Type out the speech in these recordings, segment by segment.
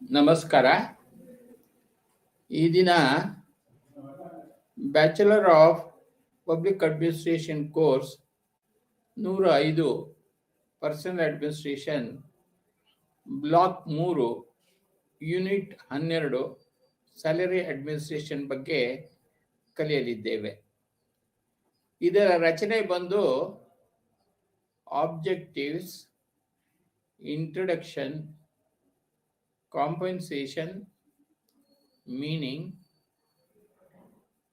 ನಮಸ್ಕಾರ. ಈ ದಿನ bachelor of public administration course 105 personal administration block 3 unit 12 salary administration ಬಗ್ಗೆ ಕಲಿಯಲಿದ್ದೇವೆ. ಇದರ ರಚನೆ ಬಂದು objectives, introduction, compensation, meaning,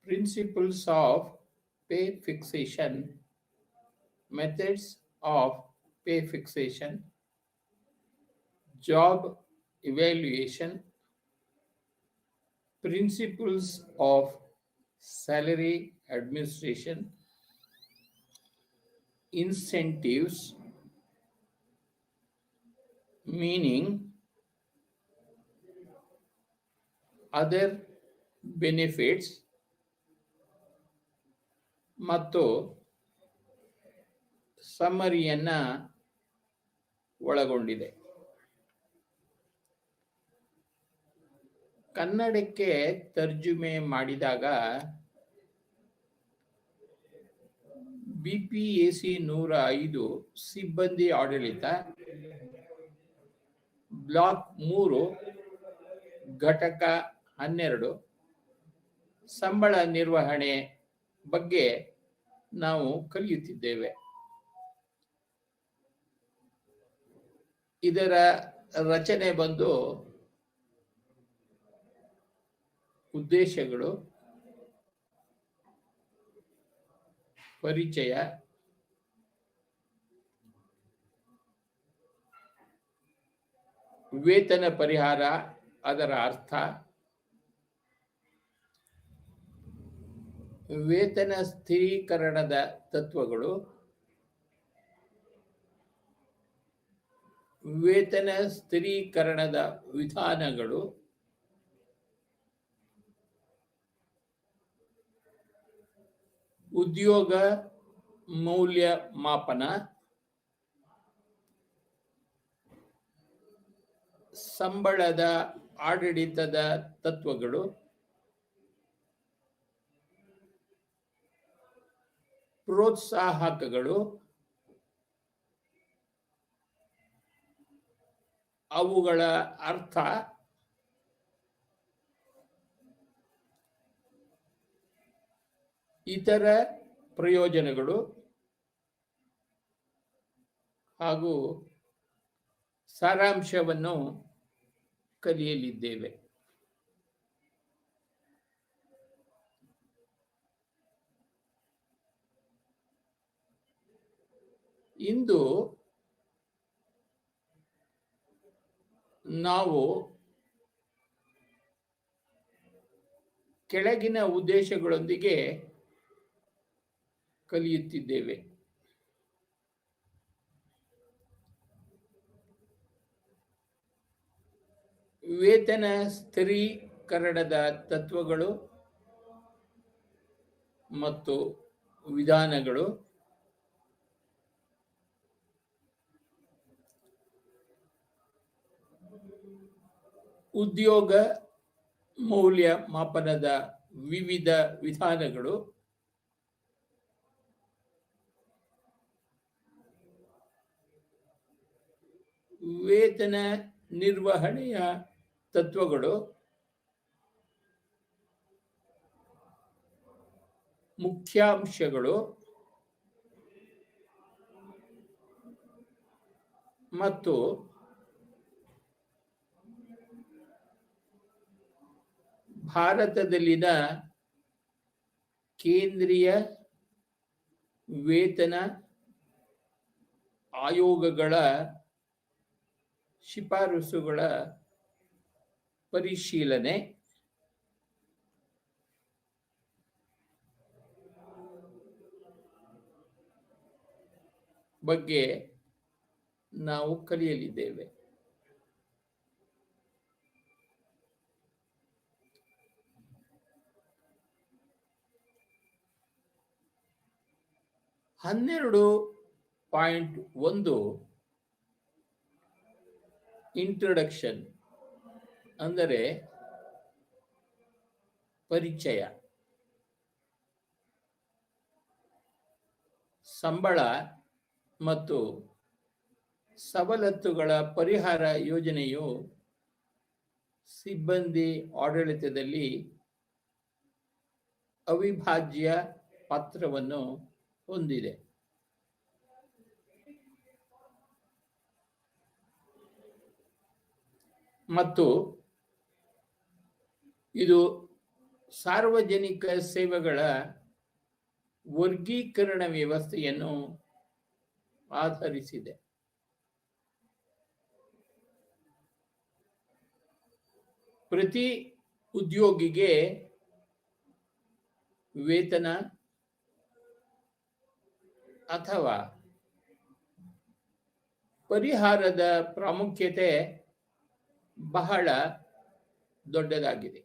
principles of pay fixation, methods of pay fixation, job evaluation, principles of salary administration, incentives, meaning, other benefits ಮತ್ತು ಸಮ್ಮರಿಯನ್ನ ಒಳಗೊಂಡಿದೆ. ಕನ್ನಡಕ್ಕೆ ತರ್ಜುಮೆ ಮಾಡಿದಾಗ ಬಿಪಿಎಸಿ 105 ಸಿಬ್ಬಂದಿ ಆಡಳಿತ ಬ್ಲಾಕ್ 3 ಘಟಕ 12 ಸಂಬಳ ನಿರ್ವಹಣೆ ಬಗ್ಗೆ ನಾವು ಕಲಿಯುತ್ತಿದ್ದೇವೆ. ಇದರ ರಚನೆ ಬಂದು ಉದ್ದೇಶಗಳು, ಪರಿಚಯ, ವೇತನ ಪರಿಹಾರ ಅದರ ಅರ್ಥ, ವೇತನ ಸ್ಥಿರೀಕರಣದ ತತ್ವಗಳು, ವೇತನ ಸ್ಥಿರೀಕರಣದ ವಿಧಾನಗಳು, ಉದ್ಯೋಗ ಮೌಲ್ಯಮಾಪನ, ಸಂಬಳದ ಆಡಳಿತದ ತತ್ವಗಳು, ಪ್ರೋತ್ಸಾಹಕಗಳು, ಅವುಗಳ ಅರ್ಥ, ಇತರ ಪ್ರಯೋಜನಗಳು ಹಾಗೂ ಸಾರಾಂಶವನ್ನು ಕಲಿಯಲಿದ್ದೇವೆ. ಇಂದು ನಾವು ಕೆಳಗಿನ ಉದ್ದೇಶಗಳೊಂದಿಗೆ ಕಲಿಯುತ್ತಿದ್ದೇವೆ. ವೇತನ ಸ್ಥಿರೀಕರಣದ ತತ್ವಗಳು ಮತ್ತು ವಿಧಾನಗಳು, ಉದ್ಯೋಗ ಮೌಲ್ಯಮಾಪನದ ವಿವಿಧ ವಿಧಾನಗಳು, ವೇತನ ನಿರ್ವಹಣೆಯ ತತ್ವಗಳು, ಮುಖ್ಯಾಂಶಗಳು ಮತ್ತು ಭಾರತದಲ್ಲಿನ ಕೇಂದ್ರೀಯ ವೇತನ ಆಯೋಗಗಳ ಶಿಫಾರಸುಗಳ ಪರಿಶೀಲನೆ, ಬಗ್ಗೆ ನಾವು ಕಲಿಯಲಿದ್ದೇವೆ. ಹನ್ನೆರಡು 12.1 ಇಂಟ್ರೊಡಕ್ಷನ್. ಅಂದರೆ ಪರಿಚಯ, ಸಂಬಳ ಮತ್ತು ಸವಲತ್ತುಗಳ ಪರಿಹಾರ ಯೋಜನೆಯು ಸಿಬ್ಬಂದಿ ಆಡಳಿತದಲ್ಲಿ ಅವಿಭಾಜ್ಯ ಪಾತ್ರವನ್ನು ಹೊಂದಿದೆ. ಮತ್ತು ಇದು ಸಾರ್ವಜನಿಕ ಸೇವೆಗಳ ವರ್ಗೀಕರಣ ವ್ಯವಸ್ಥೆಯನ್ನು ಆಧರಿಸಿದೆ. ಪ್ರತಿ ಉದ್ಯೋಗಿಗೆ ವೇತನ ಅಥವಾ ಪರಿಹಾರದ ಪ್ರಾಮುಖ್ಯತೆ ಬಹಳ ದೊಡ್ಡದಾಗಿದೆ.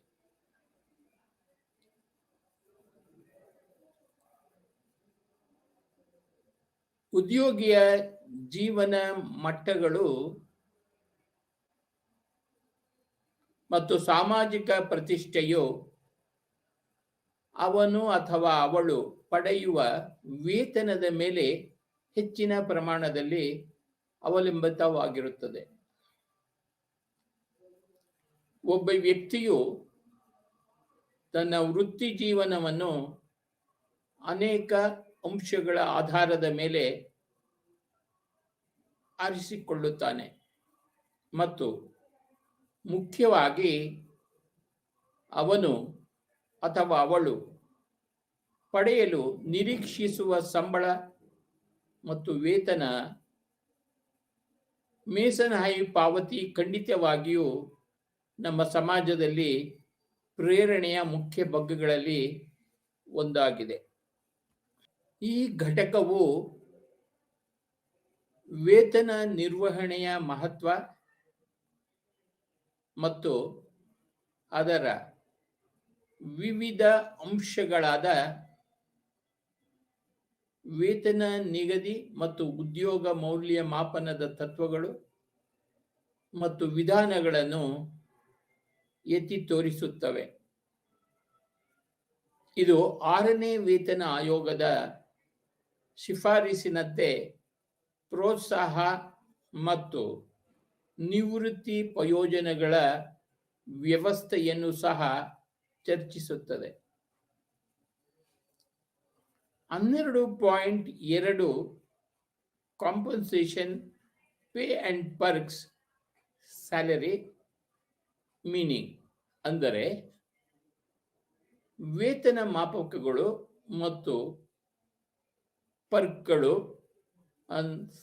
ಉದ್ಯೋಗಿಯ ಜೀವನ ಮಟ್ಟಗಳು ಮತ್ತು ಸಾಮಾಜಿಕ ಪ್ರತಿಷ್ಠೆಯು ಅವನು ಅಥವಾ ಅವಳು ಪಡೆಯುವ ವೇತನದ ಮೇಲೆ ಹೆಚ್ಚಿನ ಪ್ರಮಾಣದಲ್ಲಿ ಅವಲಂಬಿತವಾಗಿರುತ್ತದೆ. ಒಬ್ಬ ವ್ಯಕ್ತಿಯು ತನ್ನ ವೃತ್ತಿ ಜೀವನವನ್ನು ಅನೇಕ ಅಂಶಗಳ ಆಧಾರದ ಮೇಲೆ ಆರಿಸಿಕೊಳ್ಳುತ್ತಾನೆ ಮತ್ತು ಮುಖ್ಯವಾಗಿ ಅವನು ಅಥವಾ ಅವಳು ಪಡೆಯಲು ನಿರೀಕ್ಷಿಸುವ ಸಂಬಳ ಮತ್ತು ವೇತನ ಮೇಸನಹಾಯಿ ಪಾವತಿ ಖಂಡಿತವಾಗಿಯೂ ನಮ್ಮ ಸಮಾಜದಲ್ಲಿ ಪ್ರೇರಣೆಯ ಮುಖ್ಯ ಬಗ್ಗಗಳಲ್ಲಿ ಒಂದಾಗಿದೆ. ಈ ಘಟಕವು ವೇತನ ನಿರ್ವಹಣೆಯ ಮಹತ್ವ ಮತ್ತು ಅದರ ವಿವಿಧ ಅಂಶಗಳಾದ ವೇತನ ನಿಗದಿ ಮತ್ತು ಉದ್ಯೋಗ ಮೌಲ್ಯಮಾಪನದ ತತ್ವಗಳು ಮತ್ತು ವಿಧಾನಗಳನ್ನು ಎತ್ತಿ ತೋರಿಸುತ್ತವೆ. ಇದು 6ನೇ ವೇತನ ಆಯೋಗದ ಶಿಫಾರಸಿನಂತೆ ಪ್ರೋತ್ಸಾಹ ಮತ್ತು ನಿವೃತ್ತಿ ಪ್ರಯೋಜನಗಳ ವ್ಯವಸ್ಥೆಯನ್ನು ಸಹ ಚರ್ಚಿಸುತ್ತದೆ. 12.2 compensation pay and perks salary meaning ಅಂದರೆ ವೇತನ ಮಾಪಕಗಳು ಮತ್ತು ಪರ್ಕ್ಗಳು,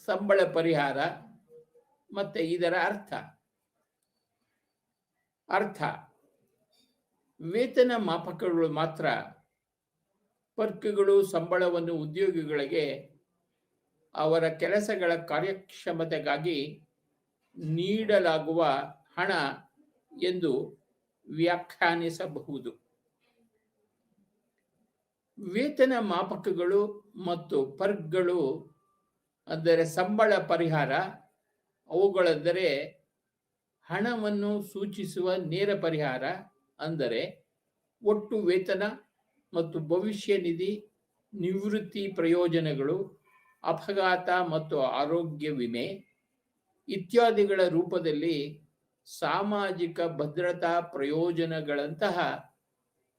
ಸಂಬಳ ಪರಿಹಾರ ಮತ್ತೆ ಇದರ ಅರ್ಥ ವೇತನ ಮಾಪಕಗಳು ಮಾತ್ರ, ಪರ್ಕ್ಗಳು ಸಂಬಳವನ್ನು ಉದ್ಯೋಗಿಗಳಿಗೆ ಅವರ ಕೆಲಸಗಳ ಕಾರ್ಯಕ್ಷಮತೆಗಾಗಿ ನೀಡಲಾಗುವ ಹಣ ಎಂದು ವ್ಯಾಖ್ಯಾನಿಸಬಹುದು. ವೇತನ ಮಾಪಕಗಳು ಮತ್ತು ಪರ್ಕ್ಗಳು ಅಂದರೆ ಸಂಬಳ ಪರಿಹಾರ, ಅವುಗಳೆಂದರೆ ಹಣವನ್ನು ಸೂಚಿಸುವ ನೇರ ಪರಿಹಾರ ಅಂದರೆ ಒಟ್ಟು ವೇತನ ಮತ್ತು ಭವಿಷ್ಯ ನಿಧಿ, ನಿವೃತ್ತಿ ಪ್ರಯೋಜನಗಳು, ಅಪಘಾತ ಮತ್ತು ಆರೋಗ್ಯ ವಿಮೆ ಇತ್ಯಾದಿಗಳ ರೂಪದಲ್ಲಿ ಸಾಮಾಜಿಕ ಭದ್ರತಾ ಪ್ರಯೋಜನಗಳಂತಹ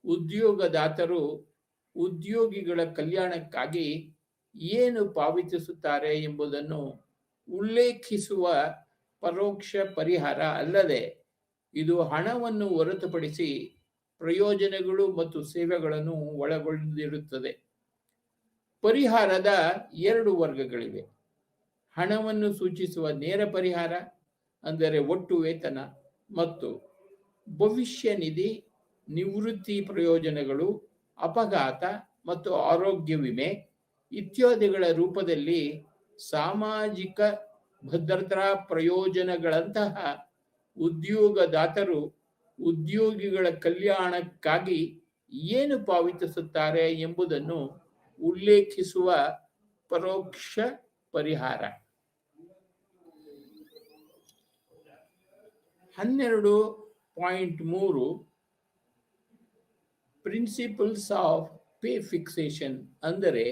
ಉದ್ಯೋಗದಾತರು ಉದ್ಯೋಗಿಗಳ ಕಲ್ಯಾಣಕ್ಕಾಗಿ ಏನು ಪಾವತಿಸುತ್ತಾರೆ ಎಂಬುದನ್ನು ಉಲ್ಲೇಖಿಸುವ ಪರೋಕ್ಷ ಪರಿಹಾರ ಅಲ್ಲದೆ ಇದು ಹಣವನ್ನು ಹೊರತುಪಡಿಸಿ ಪ್ರಯೋಜನಗಳು ಮತ್ತು ಸೇವೆಗಳನ್ನು ಒಳಗೊಂಡಿರುತ್ತದೆ. ಪರಿಹಾರದ 2 ವರ್ಗಗಳಿವೆ. ಹಣವನ್ನು ಸೂಚಿಸುವ ನೇರ ಪರಿಹಾರ ಅಂದರೆ ಒಟ್ಟು ವೇತನ ಮತ್ತು ಭವಿಷ್ಯ ನಿಧಿ, ನಿವೃತ್ತಿ ಪ್ರಯೋಜನಗಳು, ಅಪಘಾತ ಮತ್ತು ಆರೋಗ್ಯ ವಿಮೆ ಇತ್ಯಾದಿಗಳ ರೂಪದಲ್ಲಿ ಸಾಮಾಜಿಕ ಭದ್ರತಾ ಪ್ರಯೋಜನಗಳಂತಹ ಉದ್ಯೋಗದಾತರು ಉದ್ಯೋಗಿಗಳ ಕಲ್ಯಾಣಕ್ಕಾಗಿ ಏನು ಪಾವತಿಸುತ್ತಾರೆ ಎಂಬುದನ್ನು ಉಲ್ಲೇಖಿಸುವ ಪರೋಕ್ಷ ಪರಿಹಾರ. 12 3 ಪ್ರಿನ್ಸಿಪಲ್ಸ್ ಆಫ್ ಪೇ ಫಿಕ್ಸೇಷನ್ ಅಂದರೆ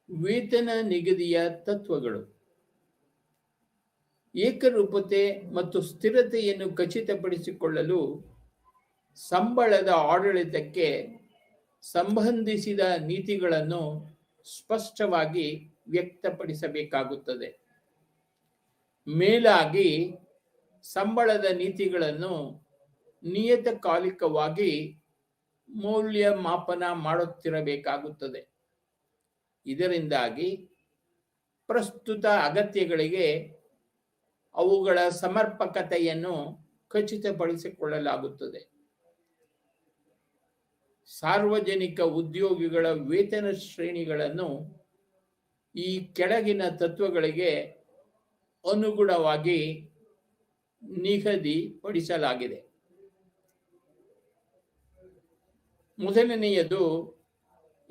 ವೇತನ ನಿಗದಿಯ ತತ್ವಗಳು. ಏಕರೂಪತೆ ಮತ್ತು ಸ್ಥಿರತೆಯನ್ನು ಖಚಿತಪಡಿಸಿಕೊಳ್ಳಲು ಸಂಬಳದ ಆಡಳಿತಕ್ಕೆ ಸಂಬಂಧಿಸಿದ ನೀತಿಗಳನ್ನು ಸ್ಪಷ್ಟವಾಗಿ ವ್ಯಕ್ತಪಡಿಸಬೇಕಾಗುತ್ತದೆ. ಮೇಲಾಗಿ ಸಂಬಳದ ನೀತಿಗಳನ್ನು ನಿಯತಕಾಲಿಕವಾಗಿ ಮೌಲ್ಯಮಾಪನ ಮಾಡುತ್ತಿರಬೇಕಾಗುತ್ತದೆ. ಇದರಿಂದಾಗಿ ಪ್ರಸ್ತುತ ಅಗತ್ಯಗಳಿಗೆ ಅವುಗಳ ಸಮರ್ಪಕತೆಯನ್ನು ಖಚಿತಪಡಿಸಿಕೊಳ್ಳಲಾಗುತ್ತದೆ. ಸಾರ್ವಜನಿಕ ಉದ್ಯೋಗಿಗಳ ವೇತನ ಶ್ರೇಣಿಗಳನ್ನು ಈ ಕೆಳಗಿನ ತತ್ವಗಳಿಗೆ ಅನುಗುಣವಾಗಿ ನಿಗದಿಪಡಿಸಲಾಗಿದೆ. ಮೊದಲನೆಯದು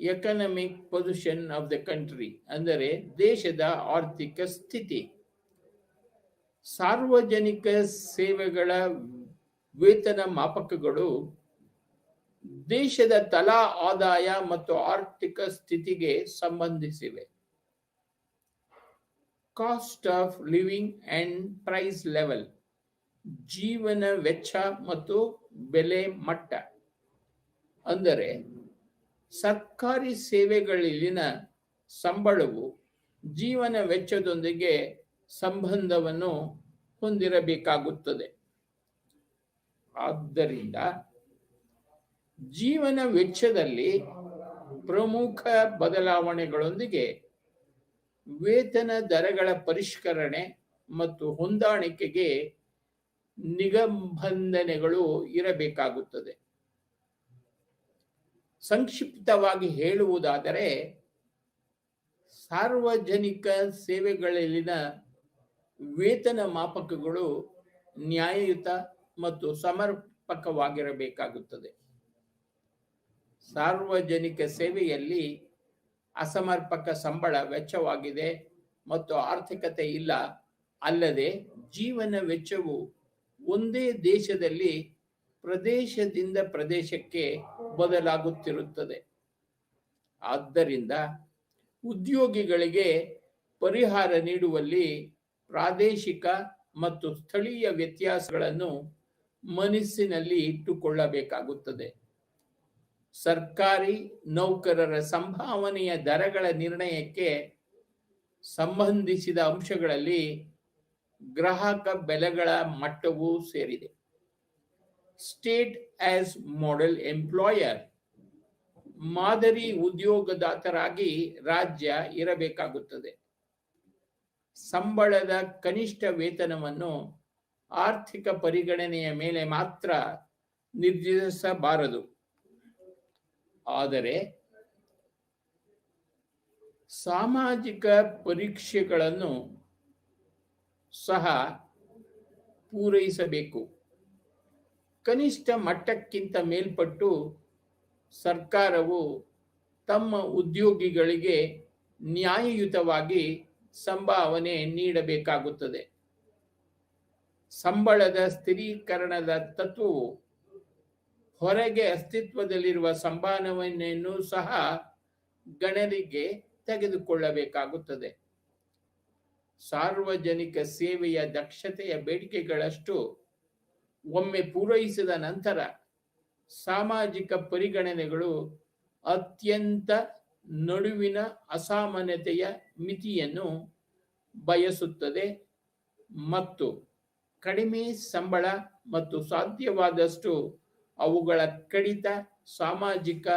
economic position of the country ಅಂದರೆ ದೇಶದ ಆರ್ಥಿಕ ಸ್ಥಿತಿ. ಸಾರ್ವಜನಿಕ ಸೇವೆಗಳ ವೇತನ ಮಾಪಕಗಳು ದೇಶದ ತಲಾ ಆದಾಯ ಮತ್ತು ಆರ್ಥಿಕ ಸ್ಥಿತಿಗೆ ಸಂಬಂಧಿಸಿವೆ. Cost of living and price level ಜೀವನ ವೆಚ್ಚ ಮತ್ತು ಬೆಲೆ ಮಟ್ಟ ಅಂದರೆ ಸರ್ಕಾರಿ ಸೇವೆಗಳಲ್ಲಿನ ಸಂಬಳವು ಜೀವನ ವೆಚ್ಚದೊಂದಿಗೆ ಸಂಬಂಧವನ್ನು ಹೊಂದಿರಬೇಕಾಗುತ್ತದೆ. ಆದ್ದರಿಂದ ಜೀವನ ವೆಚ್ಚದಲ್ಲಿ ಪ್ರಮುಖ ಬದಲಾವಣೆಗಳೊಂದಿಗೆ ವೇತನ ದರಗಳ ಪರಿಷ್ಕರಣೆ ಮತ್ತು ಹೊಂದಾಣಿಕೆಗೆ ನಿಬಂಧನೆಗಳು ಇರಬೇಕಾಗುತ್ತದೆ. ಸಂಕ್ಷಿಪ್ತವಾಗಿ ಹೇಳುವುದಾದರೆ ಸಾರ್ವಜನಿಕ ಸೇವೆಗಳಲ್ಲಿನ ವೇತನ ಮಾಪಕಗಳು ನ್ಯಾಯಯುತ ಮತ್ತು ಸಮರ್ಪಕವಾಗಿರಬೇಕಾಗುತ್ತದೆ. ಸಾರ್ವಜನಿಕ ಸೇವೆಯಲ್ಲಿ ಅಸಮರ್ಪಕ ಸಂಬಳ ವೆಚ್ಚವಾಗಿದೆ ಮತ್ತು ಆರ್ಥಿಕತೆ ಇಲ್ಲ. ಅಲ್ಲದೆ ಜೀವನ ವೆಚ್ಚವು ಒಂದೇ ದೇಶದಲ್ಲಿ ಪ್ರದೇಶದಿಂದ ಪ್ರದೇಶಕ್ಕೆ ಬದಲಾಗುತ್ತಿರುತ್ತದೆ. ಆದ್ದರಿಂದ ಉದ್ಯೋಗಿಗಳಿಗೆ ಪರಿಹಾರ ನೀಡುವಲ್ಲಿ ಪ್ರಾದೇಶಿಕ ಮತ್ತು ಸ್ಥಳೀಯ ವ್ಯತ್ಯಾಸಗಳನ್ನು ಮನಸ್ಸಿನಲ್ಲಿ ಇಟ್ಟುಕೊಳ್ಳಬೇಕಾಗುತ್ತದೆ. ಸರ್ಕಾರಿ ನೌಕರರ ಸಂಭಾವನೆಯ ದರಗಳ ನಿರ್ಣಯಕ್ಕೆ ಸಂಬಂಧಿಸಿದ ಅಂಶಗಳಲ್ಲಿ ಗ್ರಾಹಕ ಬೆಲೆಗಳ ಮಟ್ಟವೂ ಸೇರಿದೆ. ಸ್ಟೇಟ್ ಆಸ್ ಮಾಡೆಲ್ ಎಂಪ್ಲಾಯರ್ ಮಾದರಿ ಉದ್ಯೋಗದಾತರಾಗಿ ರಾಜ್ಯ ಇರಬೇಕಾಗುತ್ತದೆ. ಸಂಬಳದ ಕನಿಷ್ಠ ವೇತನವನ್ನು ಆರ್ಥಿಕ ಪರಿಗಣನೆಯ ಮೇಲೆ ಮಾತ್ರ ನಿರ್ಧರಿಸಬಾರದು. ಆದರೆ ಸಾಮಾಜಿಕ ಪರೀಕ್ಷೆಗಳನ್ನು ಸಹ ಪೂರೈಸಬೇಕು. ಕನಿಷ್ಠ ಮಟ್ಟಕ್ಕಿಂತ ಮೇಲ್ಪಟ್ಟು ಸರ್ಕಾರವು ತಮ್ಮ ಉದ್ಯೋಗಿಗಳಿಗೆ ನ್ಯಾಯಯುತವಾಗಿ ಸಂಭಾವನೆ ನೀಡಬೇಕಾಗುತ್ತದೆ. ಸಂಬಳದ ಸ್ಥಿರೀಕರಣದ ತತ್ವವು ಹೊರಗೆ ಅಸ್ತಿತ್ವದಲ್ಲಿರುವ ಸಂಭಾವನೆಯನ್ನು ಸಹ ಗಣನೆಗೆ ತೆಗೆದುಕೊಳ್ಳಬೇಕಾಗುತ್ತದೆ. ಸಾರ್ವಜನಿಕ ಸೇವೆಯ ದಕ್ಷತೆಯ ಬೇಡಿಕೆಗಳಷ್ಟು ಒಮ್ಮೆ ಪೂರೈಸಿದ ನಂತರ ಸಾಮಾಜಿಕ ಪರಿಗಣನೆಗಳು ಅತ್ಯಂತ ನಡುವಿನ ಅಸಮಾನತೆಯ ಮಿತಿಯನ್ನು ಬಯಸುತ್ತದೆ ಮತ್ತು ಕಡಿಮೆ ಸಂಬಳ ಮತ್ತು ಸಾಧ್ಯವಾದಷ್ಟು ಅವುಗಳ ಕಡಿತ ಸಾಮಾಜಿಕ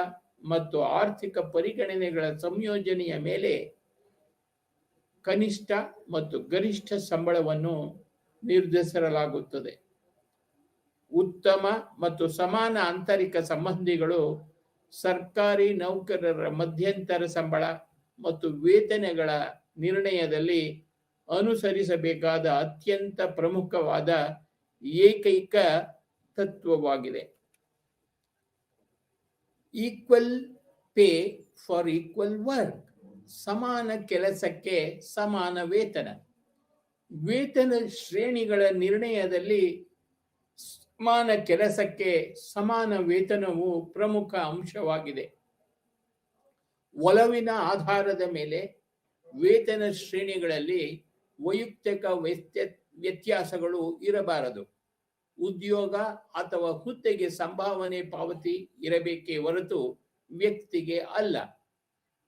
ಮತ್ತು ಆರ್ಥಿಕ ಪರಿಗಣನೆಗಳ ಸಂಯೋಜನೆಯ ಮೇಲೆ ಕನಿಷ್ಠ ಮತ್ತು ಗರಿಷ್ಠ ಸಂಬಳವನ್ನು ನಿರ್ಧರಿಸಲಾಗುತ್ತದೆ. ಉತ್ತಮ ಮತ್ತು ಸಮಾನ ಆಂತರಿಕ ಸಂಬಂಧಿಗಳು ಸರ್ಕಾರಿ ನೌಕರರ ಮಧ್ಯಂತರ ಸಂಬಳ ಮತ್ತು ವೇತನಗಳ ನಿರ್ಣಯದಲ್ಲಿ ಅನುಸರಿಸಬೇಕಾದ ಅತ್ಯಂತ ಪ್ರಮುಖವಾದ ಏಕೈಕ ತತ್ವವಾಗಿದೆ. Equal pay for equal work ಸಮಾನ ಕೆಲಸಕ್ಕೆ ಸಮಾನ ವೇತನ. ವೇತನ ಶ್ರೇಣಿಗಳ ನಿರ್ಣಯದಲ್ಲಿ ಸಮಾನ ಕೆಲಸಕ್ಕೆ ಸಮಾನ ವೇತನವು ಪ್ರಮುಖ ಅಂಶವಾಗಿದೆ. ಒಲವಿನ ಆಧಾರದ ಮೇಲೆ ವೇತನ ಶ್ರೇಣಿಗಳಲ್ಲಿ ವೈಯಕ್ತಿಕ ವ್ಯತ್ಯಾಸಗಳು ಇರಬಾರದು. ಉದ್ಯೋಗ ಅಥವಾ ಹುದ್ದೆಗೆ ಸಂಭಾವನೆ ಪಾವತಿ ಇರಬೇಕೇ ಹೊರತು ವ್ಯಕ್ತಿಗೆ ಅಲ್ಲ.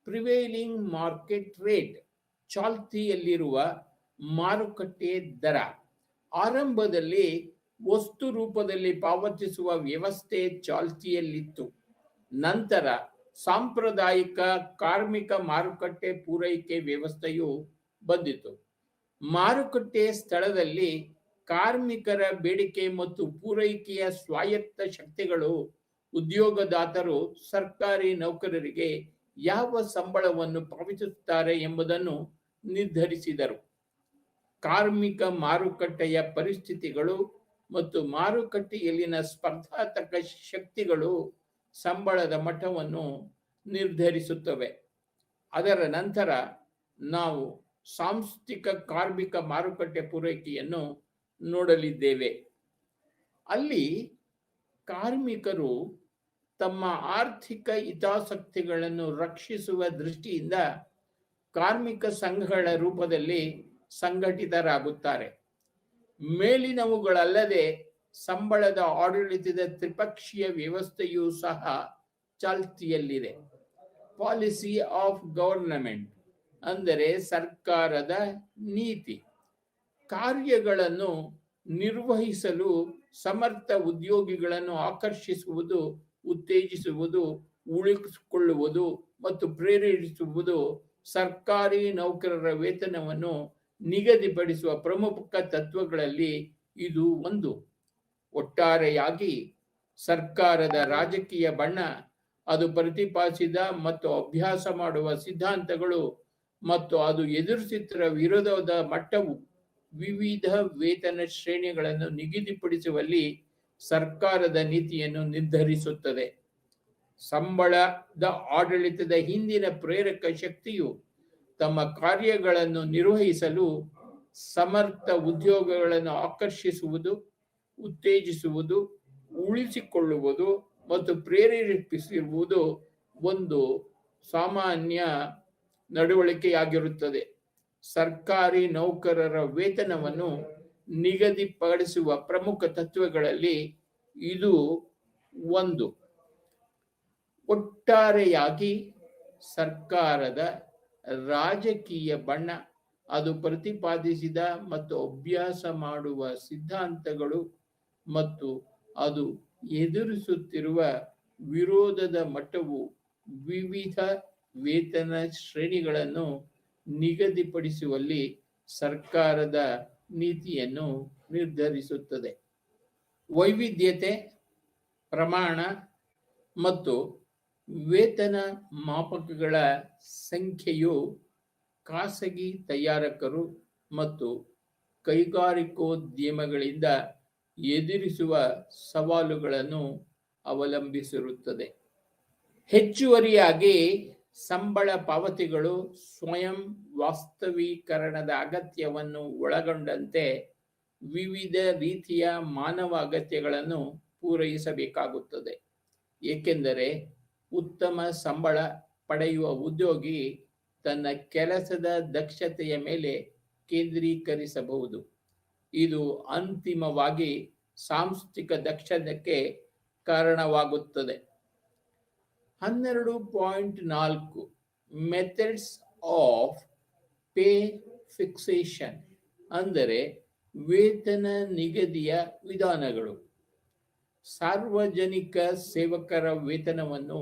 ಪ್ರಿವೇಲಿಂಗ್ ಮಾರ್ಕೆಟ್ ರೇಟ್, ಚಾಲ್ತಿಯಲ್ಲಿರುವ ಮಾರುಕಟ್ಟೆ ದರ. ಆರಂಭದಲ್ಲಿ ವಸ್ತು ರೂಪದಲ್ಲಿ ಪಾವತಿಸುವ ವ್ಯವಸ್ಥೆ ಚಾಲ್ತಿಯಲ್ಲಿತ್ತು. ನಂತರ ಸಾಂಪ್ರದಾಯಿಕ ಕಾರ್ಮಿಕ ಮಾರುಕಟ್ಟೆ ಪೂರೈಕೆ ವ್ಯವಸ್ಥೆಯು ಬಂದಿತು. ಮಾರುಕಟ್ಟೆ ಸ್ಥಳದಲ್ಲಿ ಕಾರ್ಮಿಕರ ಬೇಡಿಕೆ ಮತ್ತು ಪೂರೈಕೆಯ ಸ್ವಾಯತ್ತ ಶಕ್ತಿಗಳು ಉದ್ಯೋಗದಾತರು ಸರ್ಕಾರಿ ನೌಕರರಿಗೆ ಯಾವ ಸಂಬಳವನ್ನು ಪಾವತಿಸುತ್ತಾರೆ ಎಂಬುದನ್ನು ನಿರ್ಧರಿಸಿದರು. ಕಾರ್ಮಿಕ ಮಾರುಕಟ್ಟೆಯ ಪರಿಸ್ಥಿತಿಗಳು ಮತ್ತು ಮಾರುಕಟ್ಟೆಯಲ್ಲಿನ ಸ್ಪರ್ಧಾತ್ಮಕ ಶಕ್ತಿಗಳು ಸಂಬಳದ ಮಟ್ಟವನ್ನು ನಿರ್ಧರಿಸುತ್ತವೆ. ಅದರ ನಂತರ ನಾವು ಸಾಂಸ್ಥಿಕ ಕಾರ್ಮಿಕ ಮಾರುಕಟ್ಟೆ ಪೂರೈಕೆಯನ್ನು ನೋಡಲಿದ್ದೇವೆ. ಅಲ್ಲಿ ಕಾರ್ಮಿಕರು ತಮ್ಮ ಆರ್ಥಿಕ ಹಿತಾಸಕ್ತಿಗಳನ್ನು ರಕ್ಷಿಸುವ ದೃಷ್ಟಿಯಿಂದ ಕಾರ್ಮಿಕ ಸಂಘಗಳ ರೂಪದಲ್ಲಿ ಸಂಘಟಿತರಾಗುತ್ತಾರೆ. ಮೇಲಿನವುಗಳಲ್ಲದೆ ಸಂಬಳದ ಆಡಳಿತದ ತ್ರಿಪಕ್ಷೀಯ ವ್ಯವಸ್ಥೆಯೂ ಸಹ ಚಾಲ್ತಿಯಲ್ಲಿದೆ. ಪಾಲಿಸಿ ಆಫ್ ಗವರ್ನಮೆಂಟ್ ಅಂದರೆ ಸರ್ಕಾರದ ನೀತಿ. ಕಾರ್ಯಗಳನ್ನು ನಿರ್ವಹಿಸಲು ಸಮರ್ಥ ಉದ್ಯೋಗಿಗಳನ್ನು ಆಕರ್ಷಿಸುವುದು, ಉತ್ತೇಜಿಸುವುದು, ಉಳಿಸಿಕೊಳ್ಳುವುದು ಮತ್ತು ಪ್ರೇರೇಪಿಸುವುದು ಸರ್ಕಾರಿ ನೌಕರರ ವೇತನವನ್ನು ನಿಗದಿಪಡಿಸುವ ಪ್ರಮುಖ ತತ್ವಗಳಲ್ಲಿ ಇದು ಒಂದು. ಒಟ್ಟಾರೆಯಾಗಿ ಸರ್ಕಾರದ ರಾಜಕೀಯ ಬಣ್ಣ, ಅದು ಪ್ರತಿಪಾದಿಸಿದ ಮತ್ತು ಅಭ್ಯಾಸ ಮಾಡುವ ಸಿದ್ಧಾಂತಗಳು ಮತ್ತು ಅದು ಎದುರಿಸುತ್ತಿರುವ ವಿರೋಧದ ಮಟ್ಟವು ವಿವಿಧ ವೇತನ ಶ್ರೇಣಿಗಳನ್ನು ನಿಗದಿಪಡಿಸುವಲ್ಲಿ ಸರ್ಕಾರದ ನೀತಿಯನ್ನು ನಿರ್ಧರಿಸುತ್ತದೆ. ಸಂಬಳದ ಆಡಳಿತದ ಹಿಂದಿನ ಪ್ರೇರಕ ಶಕ್ತಿಯು ತಮ್ಮ ಕಾರ್ಯಗಳನ್ನು ನಿರ್ವಹಿಸಲು ಸಮರ್ಥ ಉದ್ಯೋಗಗಳನ್ನು ಆಕರ್ಷಿಸುವುದು, ಉತ್ತೇಜಿಸುವುದು, ಉಳಿಸಿಕೊಳ್ಳುವುದು ಮತ್ತು ಪ್ರೇರೇಪಿಸಿರುವುದು ಒಂದು ಸಾಮಾನ್ಯ ನಡವಳಿಕೆಯಾಗಿರುತ್ತದೆ. ಸರ್ಕಾರಿ ನೌಕರರ ವೇತನವನ್ನು ನಿಗದಿಪಡಿಸುವ ಪ್ರಮುಖ ತತ್ವಗಳಲ್ಲಿ ಇದು ಒಂದು. ಒಟ್ಟಾರೆಯಾಗಿ ಸರ್ಕಾರದ ರಾಜಕೀಯ ಬಣ್ಣ, ಅದು ಪ್ರತಿಪಾದಿಸಿದ ಮತ್ತು ಅಭ್ಯಾಸ ಮಾಡುವ ಸಿದ್ಧಾಂತಗಳು ಮತ್ತು ಅದು ಎದುರಿಸುತ್ತಿರುವ ವಿರೋಧದ ಮಟ್ಟವು ವಿವಿಧ ವೇತನ ಶ್ರೇಣಿಗಳನ್ನು ನಿಗದಿಪಡಿಸುವಲ್ಲಿ ಸರ್ಕಾರದ ನೀತಿಯನ್ನು ನಿರ್ಧರಿಸುತ್ತದೆ. ವೈವಿಧ್ಯತೆ, ಪ್ರಮಾಣ ಮತ್ತು ವೇತನ ಮಾಪಕಗಳ ಸಂಖ್ಯೆಯು ಖಾಸಗಿ ತಯಾರಕರು ಮತ್ತು ಕೈಗಾರಿಕೋದ್ಯಮಗಳಿಂದ ಎದುರಿಸುವ ಸವಾಲುಗಳನ್ನು ಅವಲಂಬಿಸಿರುತ್ತದೆ. ಹೆಚ್ಚುವರಿಯಾಗಿ ಸಂಬಳ ಪಾವತಿಗಳು ಸ್ವಯಂ ವಾಸ್ತವೀಕರಣದ ಅಗತ್ಯವನ್ನು ಒಳಗೊಂಡಂತೆ ವಿವಿಧ ರೀತಿಯ ಮಾನವ ಅಗತ್ಯಗಳನ್ನು ಪೂರೈಸಬೇಕಾಗುತ್ತದೆ. ಏಕೆಂದರೆ ಉತ್ತಮ ಸಂಬಳ ಪಡೆಯುವ ಉದ್ಯೋಗಿ ತನ್ನ ಕೆಲಸದ ದಕ್ಷತೆಯ ಮೇಲೆ ಕೇಂದ್ರೀಕರಿಸಬಹುದು. ಇದು ಅಂತಿಮವಾಗಿ ಸಾಂಸ್ಥಿಕ ದಕ್ಷತೆಗೆ ಕಾರಣವಾಗುತ್ತದೆ. 12.4 ಮೆಥಡ್ಸ್ ಆಫ್ ಪೇ ಫಿಕ್ಸೇಷನ್ ಅಂದರೆ ವೇತನ ನಿಗದಿಯ ವಿಧಾನಗಳು. ಸಾರ್ವಜನಿಕ ಸೇವಕರ ವೇತನವನ್ನು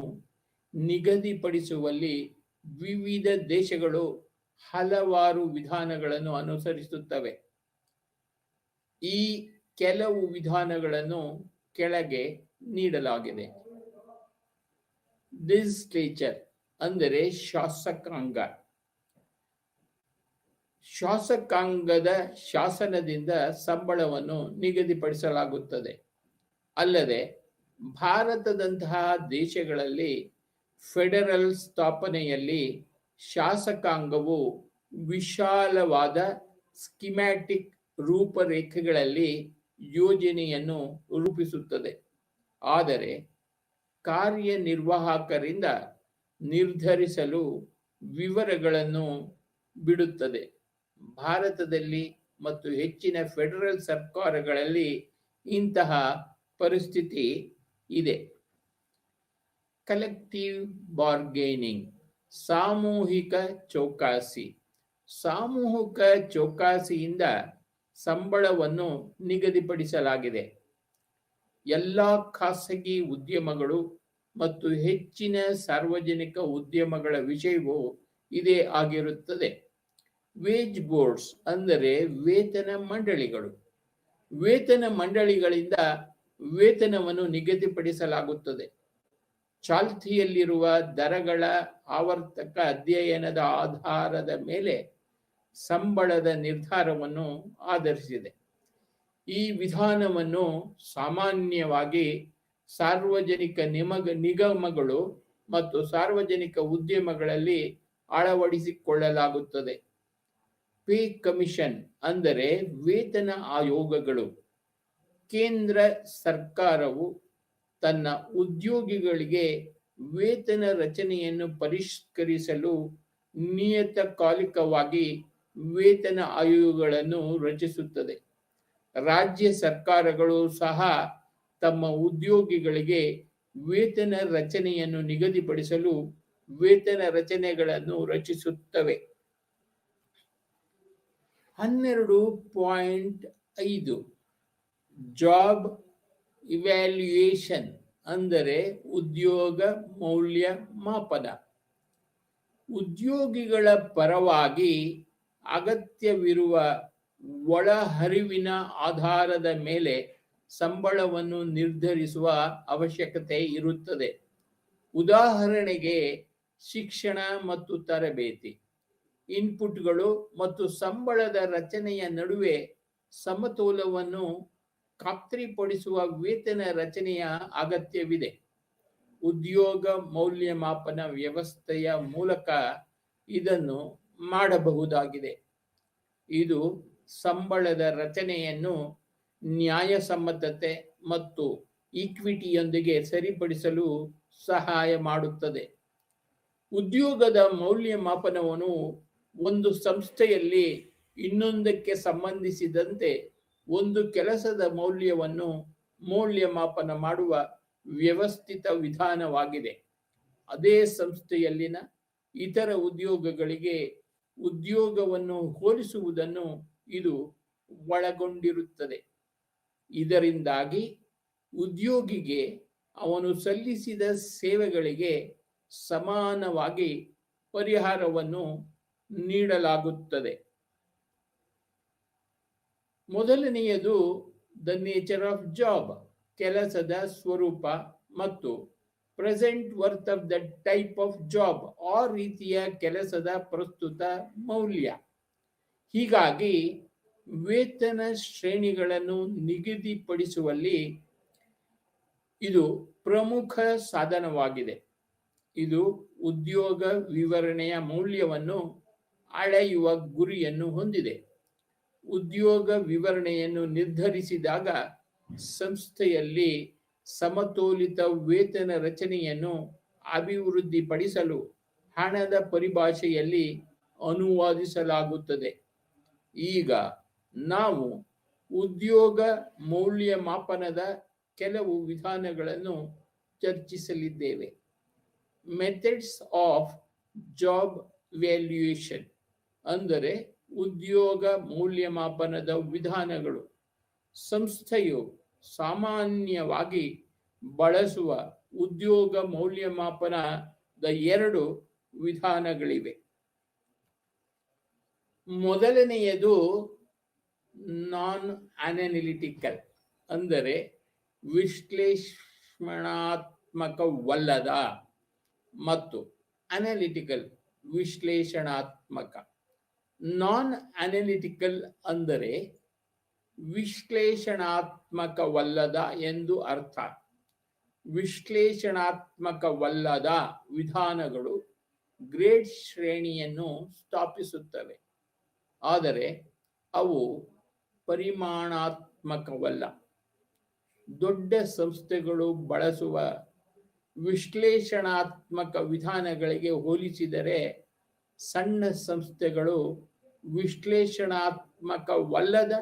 ನಿಗದಿಪಡಿಸುವಲ್ಲಿ ವಿವಿಧ ದೇಶಗಳು ಹಲವಾರು ವಿಧಾನಗಳನ್ನು ಅನುಸರಿಸುತ್ತವೆ. ಈ ಕೆಲವು ವಿಧಾನಗಳನ್ನು ಕೆಳಗೆ ನೀಡಲಾಗಿದೆ. ಲೆಜಿಸ್ಲೇಚರ್ ಅಂದರೆ ಶಾಸಕಾಂಗ. ಶಾಸಕಾಂಗದ ಶಾಸನದಿಂದ ಸಂಬಳವನ್ನು ನಿಗದಿಪಡಿಸಲಾಗುತ್ತದೆ. ಅಲ್ಲದೆ ಭಾರತದಂತಹ ದೇಶಗಳಲ್ಲಿ ಫೆಡರಲ್ ಸ್ಥಾಪನೆಯಲ್ಲಿ ಶಾಸಕಾಂಗವು ವಿಶಾಲವಾದ ಸ್ಕಿಮ್ಯಾಟಿಕ್ ರೂಪರೇಖೆಗಳಲ್ಲಿ ಯೋಜನೆಯನ್ನು ರೂಪಿಸುತ್ತದೆ. ಆದರೆ ಕಾರ್ಯನಿರ್ವಾಹಕರಿಂದ ನಿರ್ಧರಿಸಲು ವಿವರಗಳನ್ನು ಬಿಡುತ್ತದೆ. ಭಾರತದಲ್ಲಿ ಮತ್ತು ಹೆಚ್ಚಿನ ಫೆಡರಲ್ ಸರ್ಕಾರಗಳಲ್ಲಿ ಇಂತಹ ಪರಿಸ್ಥಿತಿ ಇದೆ. ಕಲೆಕ್ಟಿವ್ ಬಾರ್ಗೇನಿಂಗ್, ಸಾಮೂಹಿಕ ಚೌಕಾಸಿ. ಸಾಮೂಹಿಕ ಚೌಕಾಸಿಯಿಂದ ಸಂಬಳವನ್ನು ನಿಗದಿಪಡಿಸಲಾಗಿದೆ. ಎಲ್ಲ ಖಾಸಗಿ ಉದ್ಯಮಗಳು ಮತ್ತು ಹೆಚ್ಚಿನ ಸಾರ್ವಜನಿಕ ಉದ್ಯಮಗಳ ವಿಷಯವೂ ಇದೇ ಆಗಿರುತ್ತದೆ. ವೇಜ್ ಬೋರ್ಡ್ಸ್ ಅಂದರೆ ವೇತನ ಮಂಡಳಿಗಳು. ವೇತನ ಮಂಡಳಿಗಳಿಂದ ವೇತನವನ್ನು ನಿಗದಿಪಡಿಸಲಾಗುತ್ತದೆ. ಚಾಲ್ತಿಯಲ್ಲಿರುವ ದರಗಳ ಆವರ್ತಕ ಅಧ್ಯಯನದ ಆಧಾರದ ಮೇಲೆ ಸಂಬಳದ ನಿರ್ಧಾರವನ್ನು ಆಧರಿಸಿದೆ. ಈ ವಿಧಾನವನ್ನು ಸಾಮಾನ್ಯವಾಗಿ ಸಾರ್ವಜನಿಕ ನಿಗಮಗಳು ಮತ್ತು ಸಾರ್ವಜನಿಕ ಉದ್ಯಮಗಳಲ್ಲಿ ಅಳವಡಿಸಿಕೊಳ್ಳಲಾಗುತ್ತದೆ. ಪೇ ಕಮಿಷನ್ ಅಂದರೆ ವೇತನ ಆಯೋಗಗಳು. ಕೇಂದ್ರ ಸರ್ಕಾರವು ತನ್ನ ಉದ್ಯೋಗಿಗಳಿಗೆ ವೇತನ ರಚನೆಯನ್ನು ಪರಿಷ್ಕರಿಸಲು ನಿಯತಕಾಲಿಕವಾಗಿ ವೇತನ ಆಯೋಗಗಳನ್ನು ರಚಿಸುತ್ತದೆ. ರಾಜ್ಯ ಸರ್ಕಾರಗಳು ಸಹ ತಮ್ಮ ಉದ್ಯೋಗಿಗಳಿಗೆ ವೇತನ ರಚನೆಯನ್ನು ನಿಗದಿಪಡಿಸಲು ವೇತನ ರಚನೆಗಳನ್ನು ರಚಿಸುತ್ತವೆ. 12.5 ಜಾಬ್ ಇವ್ಯಾಲ್ಯೂಯೇಷನ್ ಅಂದರೆ ಉದ್ಯೋಗ ಮೌಲ್ಯಮಾಪನ. ಉದ್ಯೋಗಿಗಳ ಪರವಾಗಿ ಅಗತ್ಯವಿರುವ ಒಳಹರಿವಿನ ಆಧಾರದ ಮೇಲೆ ಸಂಬಳವನ್ನು ನಿರ್ಧರಿಸುವ ಅವಶ್ಯಕತೆ ಇರುತ್ತದೆ. ಉದಾಹರಣೆಗೆ, ಶಿಕ್ಷಣ ಮತ್ತು ತರಬೇತಿ, ಇನ್ಪುಟ್ಗಳು ಮತ್ತು ಸಂಬಳದ ರಚನೆಯ ನಡುವೆ ಸಮತೋಲನವನ್ನು ಖಾತ್ರಿಪಡಿಸುವ ವೇತನ ರಚನೆಯ ಅಗತ್ಯವಿದೆ. ಉದ್ಯೋಗ ಮೌಲ್ಯಮಾಪನ ವ್ಯವಸ್ಥೆಯ ಮೂಲಕ ಇದನ್ನು ಮಾಡಬಹುದಾಗಿದೆ. ಇದು ಸಂಬಳದ ರಚನೆಯನ್ನು ನ್ಯಾಯಸಮ್ಮತತೆ ಮತ್ತು ಈಕ್ವಿಟಿಯೊಂದಿಗೆ ಸರಿಪಡಿಸಲು ಸಹಾಯ ಮಾಡುತ್ತದೆ. ಉದ್ಯೋಗದ ಮೌಲ್ಯಮಾಪನವನ್ನು ಒಂದು ಸಂಸ್ಥೆಯಲ್ಲಿ ಇನ್ನೊಂದಕ್ಕೆ ಸಂಬಂಧಿಸಿದಂತೆ ಒಂದು ಕೆಲಸದ ಮೌಲ್ಯವನ್ನು ಮೌಲ್ಯಮಾಪನ ಮಾಡುವ ವ್ಯವಸ್ಥಿತ ವಿಧಾನವಾಗಿದೆ. ಅದೇ ಸಂಸ್ಥೆಯಲ್ಲಿನ ಇತರ ಉದ್ಯೋಗಗಳಿಗೆ ಉದ್ಯೋಗವನ್ನು ಹೋಲಿಸುವುದನ್ನು ಇದು ಒಳಗೊಂಡಿರುತ್ತದೆ. ಇದರಿಂದಾಗಿ ಉದ್ಯೋಗಿಗೆ ಅವನು ಸಲ್ಲಿಸಿದ ಸೇವೆಗಳಿಗೆ ಸಮಾನವಾಗಿ ಪರಿಹಾರವನ್ನು ನೀಡಲಾಗುತ್ತದೆ. ಮೊದಲನೆಯದು ದ ನೇಚರ್ ಆಫ್ ಜಾಬ್, ಕೆಲಸದ ಸ್ವರೂಪ ಮತ್ತು present worth of the type of job, ಆ ರೀತಿಯ ಕೆಲಸದ ಪ್ರಸ್ತುತ ಮೌಲ್ಯ. ಹೀಗಾಗಿ ವೇತನ ಶ್ರೇಣಿಗಳನ್ನು ನಿಗದಿಪಡಿಸುವಲ್ಲಿ ಇದು ಪ್ರಮುಖ ಸಾಧನವಾಗಿದೆ. ಇದು ಉದ್ಯೋಗ ವಿವರಣೆಯ ಮೌಲ್ಯವನ್ನು ಅಳೆಯುವ ಗುರಿಯನ್ನು ಹೊಂದಿದೆ. ಉದ್ಯೋಗ ವಿವರಣೆಯನ್ನು ನಿರ್ಧರಿಸಿದಾಗ ಸಂಸ್ಥೆಯಲ್ಲಿ ಸಮತೋಲಿತ ವೇತನ ರಚನೆಯನ್ನು ಅಭಿವೃದ್ಧಿಪಡಿಸಲು ಹಣದ ಪರಿಭಾಷೆಯಲ್ಲಿ ಅನುವಾದಿಸಲಾಗುತ್ತದೆ. ಈಗ ನಾವು ಉದ್ಯೋಗ ಮೌಲ್ಯಮಾಪನದ ಕೆಲವು ವಿಧಾನಗಳನ್ನು ಚರ್ಚಿಸಲಿದ್ದೇವೆ. ಮೆಥಡ್ಸ್ ಆಫ್ ಜಾಬ್ ವ್ಯಾಲ್ಯೂಯೇಷನ್ ಅಂದರೆ ಉದ್ಯೋಗ ಮೌಲ್ಯಮಾಪನದ ವಿಧಾನಗಳು. ಸಂಸ್ಥೆಯು ಸಾಮಾನ್ಯವಾಗಿ ಬಳಸುವ ಉದ್ಯೋಗ ಮೌಲ್ಯಮಾಪನದ 2 ವಿಧಾನಗಳಿವೆ. ಮೊದಲನೆಯದು ನಾನ್ ಅನಾಲಿಟಿಕಲ್ ಅಂದರೆ ವಿಶ್ಲೇಷಣಾತ್ಮಕವಲ್ಲದ ಮತ್ತು ಅನಾಲಿಟಿಕಲ್ ವಿಶ್ಲೇಷಣಾತ್ಮಕ. ನಾನ್ ಅನಾಲಿಟಿಕಲ್ ಅಂದರೆ ವಿಶ್ಲೇಷಣಾತ್ಮಕವಲ್ಲದ ಎಂದು ಅರ್ಥ. ವಿಶ್ಲೇಷಣಾತ್ಮಕವಲ್ಲದ ವಿಧಾನಗಳು ಗ್ರೇಡ್ ಶ್ರೇಣಿಯನ್ನು ಸ್ಥಾಪಿಸುತ್ತವೆ, ಆದರೆ ಅವು ಪರಿಮಾಣಾತ್ಮಕವಲ್ಲ. ದೊಡ್ಡ ಸಂಸ್ಥೆಗಳು ಬಳಸುವ ವಿಶ್ಲೇಷಣಾತ್ಮಕ ವಿಧಾನಗಳಿಗೆ ಹೋಲಿಸಿದರೆ ಸಣ್ಣ ಸಂಸ್ಥೆಗಳು ವಿಶ್ಲೇಷಣಾತ್ಮಕವಲ್ಲದ